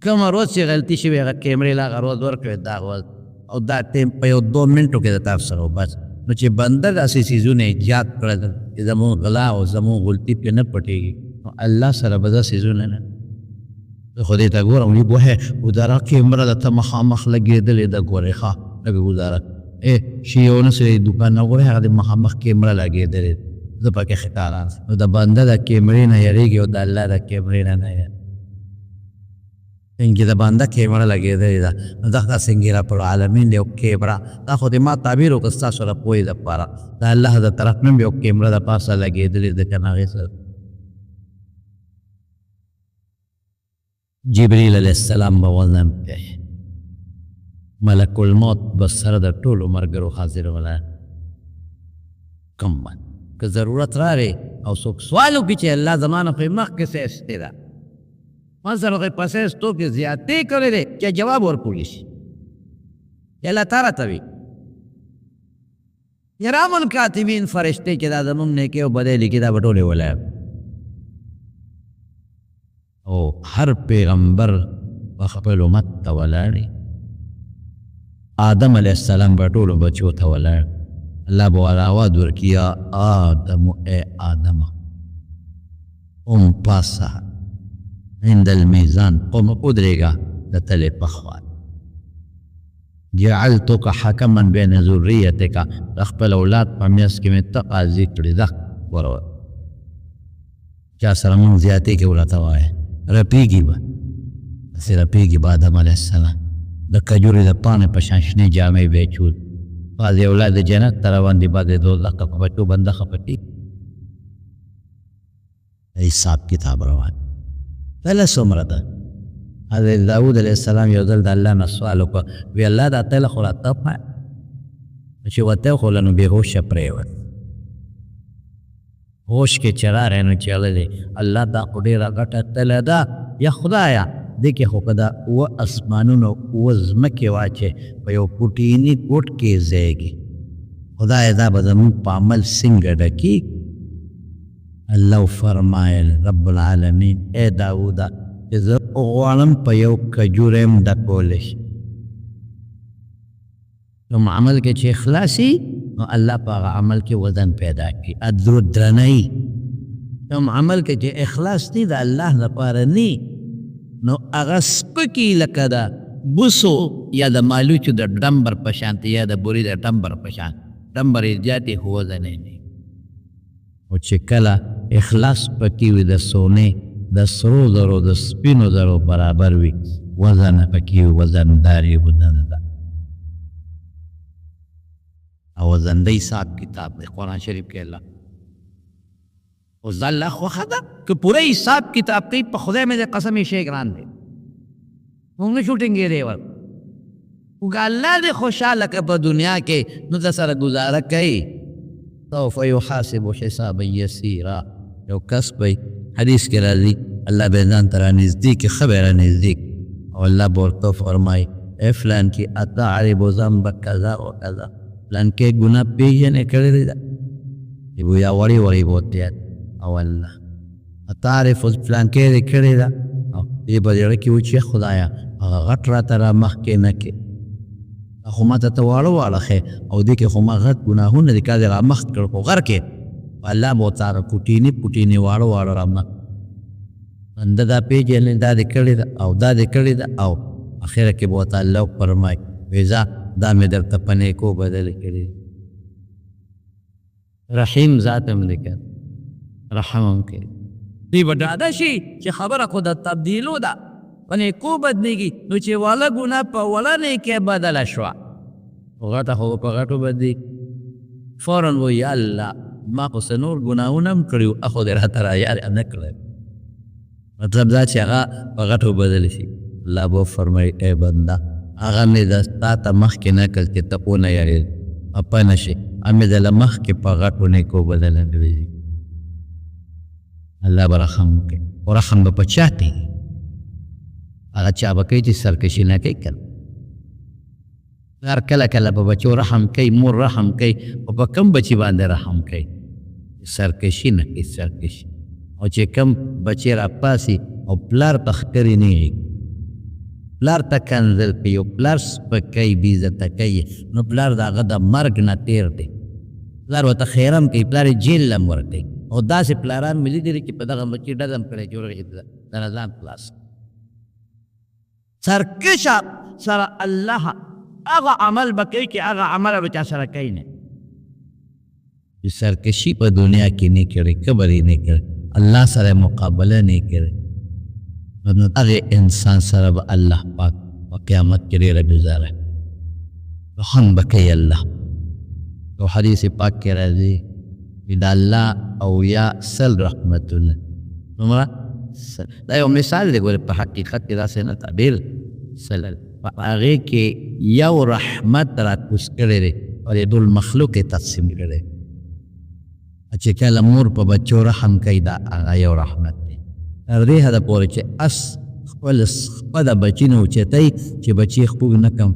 کومه روز چې غلطي شوې هغه کیمرې له هغه روز ورکوي دا ورځ او دا ټایم په یو 2 منټو کې درته افسر وباسي نو چې بنده داسې څیزونه ایجاد کړل چې زموږ غلا او زموږ غلطي پرې نه پټېږي نو الله سره به دا څیزونه نه زه خو دې ته ګورم وایي ګوهې ګزاره کیمره درته مخامخ لګېدلې ده ګورې ښه لږه ګزاره شي یو نه سړی دوکان نه ګورې هغه د مخامخ کیمره لګېدلې زه پکې ښکاران نو د بنده د کیمرې نه یېرېږي او د الله د کیمرې نه نه یېرېږي څنګه د بنده کیمره لګېدلې ده نو دغه څنګه رب العالمین یو کیمره دا خو د ما تعبیر وکړه ستاسو د پوهې دپاره د الله د طرف نه یو کیمره د پاسه لګېدلې ده که نه هغې سره جبریل علیه السلام به وزن کوي ملک الموت به سره د ټولو ملګرو حاضر ولا کم که ضرورت راغی او څوک سوال وکړي چې الله زما نه پرې مخکې څه ایستې ده ما سره هغې پسې ایستو کې زیاتې کړې دی چې جواب ورکولی شي یا الله تا راته وي کرام الکاتبین فرشتې چې دا زموږ نیکۍ او بدۍ لیکي دا به ټولې ولایم او هر پیغمبر به خپل امت ته ولاړې آدم علیه السلام به ټولو بچو ته ولاړ الله به ورته آواز ورکړي یا آدم ای آدم قم پاسه عند المیزان قم ودرېږه د تلې پخوا جعلتک حکما بین ذریتک د خپل اولاد په منځ کې مې ته قاضي کړې ده ګوره چا سره مونږ زیاتې کې ورته وایه رپېږي به هسې رپېږي به آدم علیه السلام د کجورې د پاڼې په شان شنې جامې به یې چول بعضې اولاد د جنت ته روان دي بعضې دوزخ ته په بچو بنده خفه کېږي حساب کتاب روان تله څومره ده حضرت داود علیه السلام یو ځل د الله نه سوال وکړه وی الله دا تله خو راته وښایه چې ورته وښوله نو بېهوشه پرېوت هوش کې چې راغی نو چې هغه دی الله دا خو ډېره غټه تله ده یا خدایه دې کې خو که دا اوه اسمانونه اوه ځمکې واچې په یو پوټیني کوټ کې ځایږي خدایه دا به زموږ په عمل څنګه ډکېږي الله فرمایل رب العالمین ای داوده چې زه غواړم په یو کجوره یم ډکولی شي کوم عمل کې چې اخلاصي نو الله په هغه عمل کې وزن پیدا کړي درنۍ کوم عمل کې چې اخلاص دی د الله لپاره نی نو هغه سپکي لکه د بوسو یا د مالوچو د ډمبر په شانتي یا د بوري د ډمبر په شان ډمبر یې زیاتې خو وزن یې نه او چې کله اخلاص پکې وي د سونې د سرو زرو د سپینو زرو برابر وي وزن پکې وي وزنداري وزنده او وزنده حساب کتاب دی قرآن شریف کې الله اوس دا الله خوښه ده که پوره حساب کتاب کوي په خدای مې د قسم یې شی ګران دی موږ نه شو ټینګېدی ور خو که الله دې خوشحاله که په دنیا کې نو د سره ګزاره کوي سوف یحاسب حسابا یسیرا یو کس به حدیث کې راځي الله به ځان ته رانږدې کړي ښه به یې رانږدې کړي او الله به ورته وفرمایي ای فلان کې اتعرب ذنب کذا و کذا فلان کې ګناه پېژنې کړې ده یا وړې وړې به ورته یاد او الله اتعرف فلان کې دې کړې ده او دې به زړه کې وي چې خدایه هغه غټ راته را مخکې نه کړې خو ما ته واړه واړه ښې او دې کې خو ما غټ ګناهونه دې کا دې را مخ کړ خو غر کې الله به ورته هغه پوټینې پوټینې واړه واړه را مخ بنده دا پېژنې دا دې کړې ده او دا دې کړې ده او اخره کې به ورته الله فرمایي ویزا دا مې درته په نیکو بدل کړي. رحیم ذات هم دی که رحم هم کوي. دوی به ډاډه شي چې خبره خو د تبدیلو ده په نیکو بدلېږي نو چې واله ګناه په وله نیکۍ بدله شوه غټه خو په غټو بدلېږي. فوراً و یا الله ما خو څه نور ګناهونه هم کړي وو خو دې راته رایاد نه کړی. مطلب دا چې هغه په غټو بدل شي. الله به فرمایي ای بنده هغه مې د تا ته مخکې نه کړ چې ته ونه یارېد اپه نه شي مې د له مخکې په غټو نیکو بدله کړي. الله به رحم وکړي خو رحم به په چا کوي؟ هغه چا به کوي چې سرکشي نه کوي که نه. پلار کله کله په بچو رحم کوي مور رحم کوي خو په کم بچي باندې رحم کوي سرکشي نه کوي سرکشي. او چې کم بچی راپاسي او پلار په ښکرې نه یې پلار ته کنځل کوي او پلار سپکوي بېعزته کوي نو پلار د هغه د مرګ نه تېر دی. پلار ورته خیرم کوي پلار یې جیل له هم ورکوي او داسې پلاران مې لیدلي چې په دغه بچي ډزم کړی جوړ د نظام خلاص. سرکشه سره الله هغه عمل به کوي چې هغه عمل به چا سره کوي نه. چې سرکشي په دنیا کې نه کړې کبر یې نه کړې الله سره مقابله نه کړې نو هغې انسان سره به الله پاک په قیامت کې ډېره ګزاره رحم به کوي الله. یو حدیث پاک کې راځي د الله اویا سل رحمتونه نمره دا یو مثال دی ګوره په حقیقت کې داسې نه تعبیر سل په هغې کې یو رحمت راکوز کړی دی او د ټول مخلوق یې تقسیم کړی چې کله مور په بچو رحم کوي دا هغه یو رحمت دی. تر دې حده پورې چې خپله بچي نه اوچتوي چې بچي خپوږ نه کم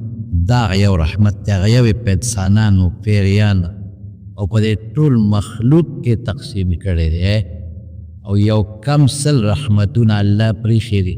دا هغه یو رحمت دی. هغه یو یې په انسانانو پیریانو او په دې ټول مخلوق کې تقسیم کړی دی او یو کم سل رحمتونه الله پرېښي دي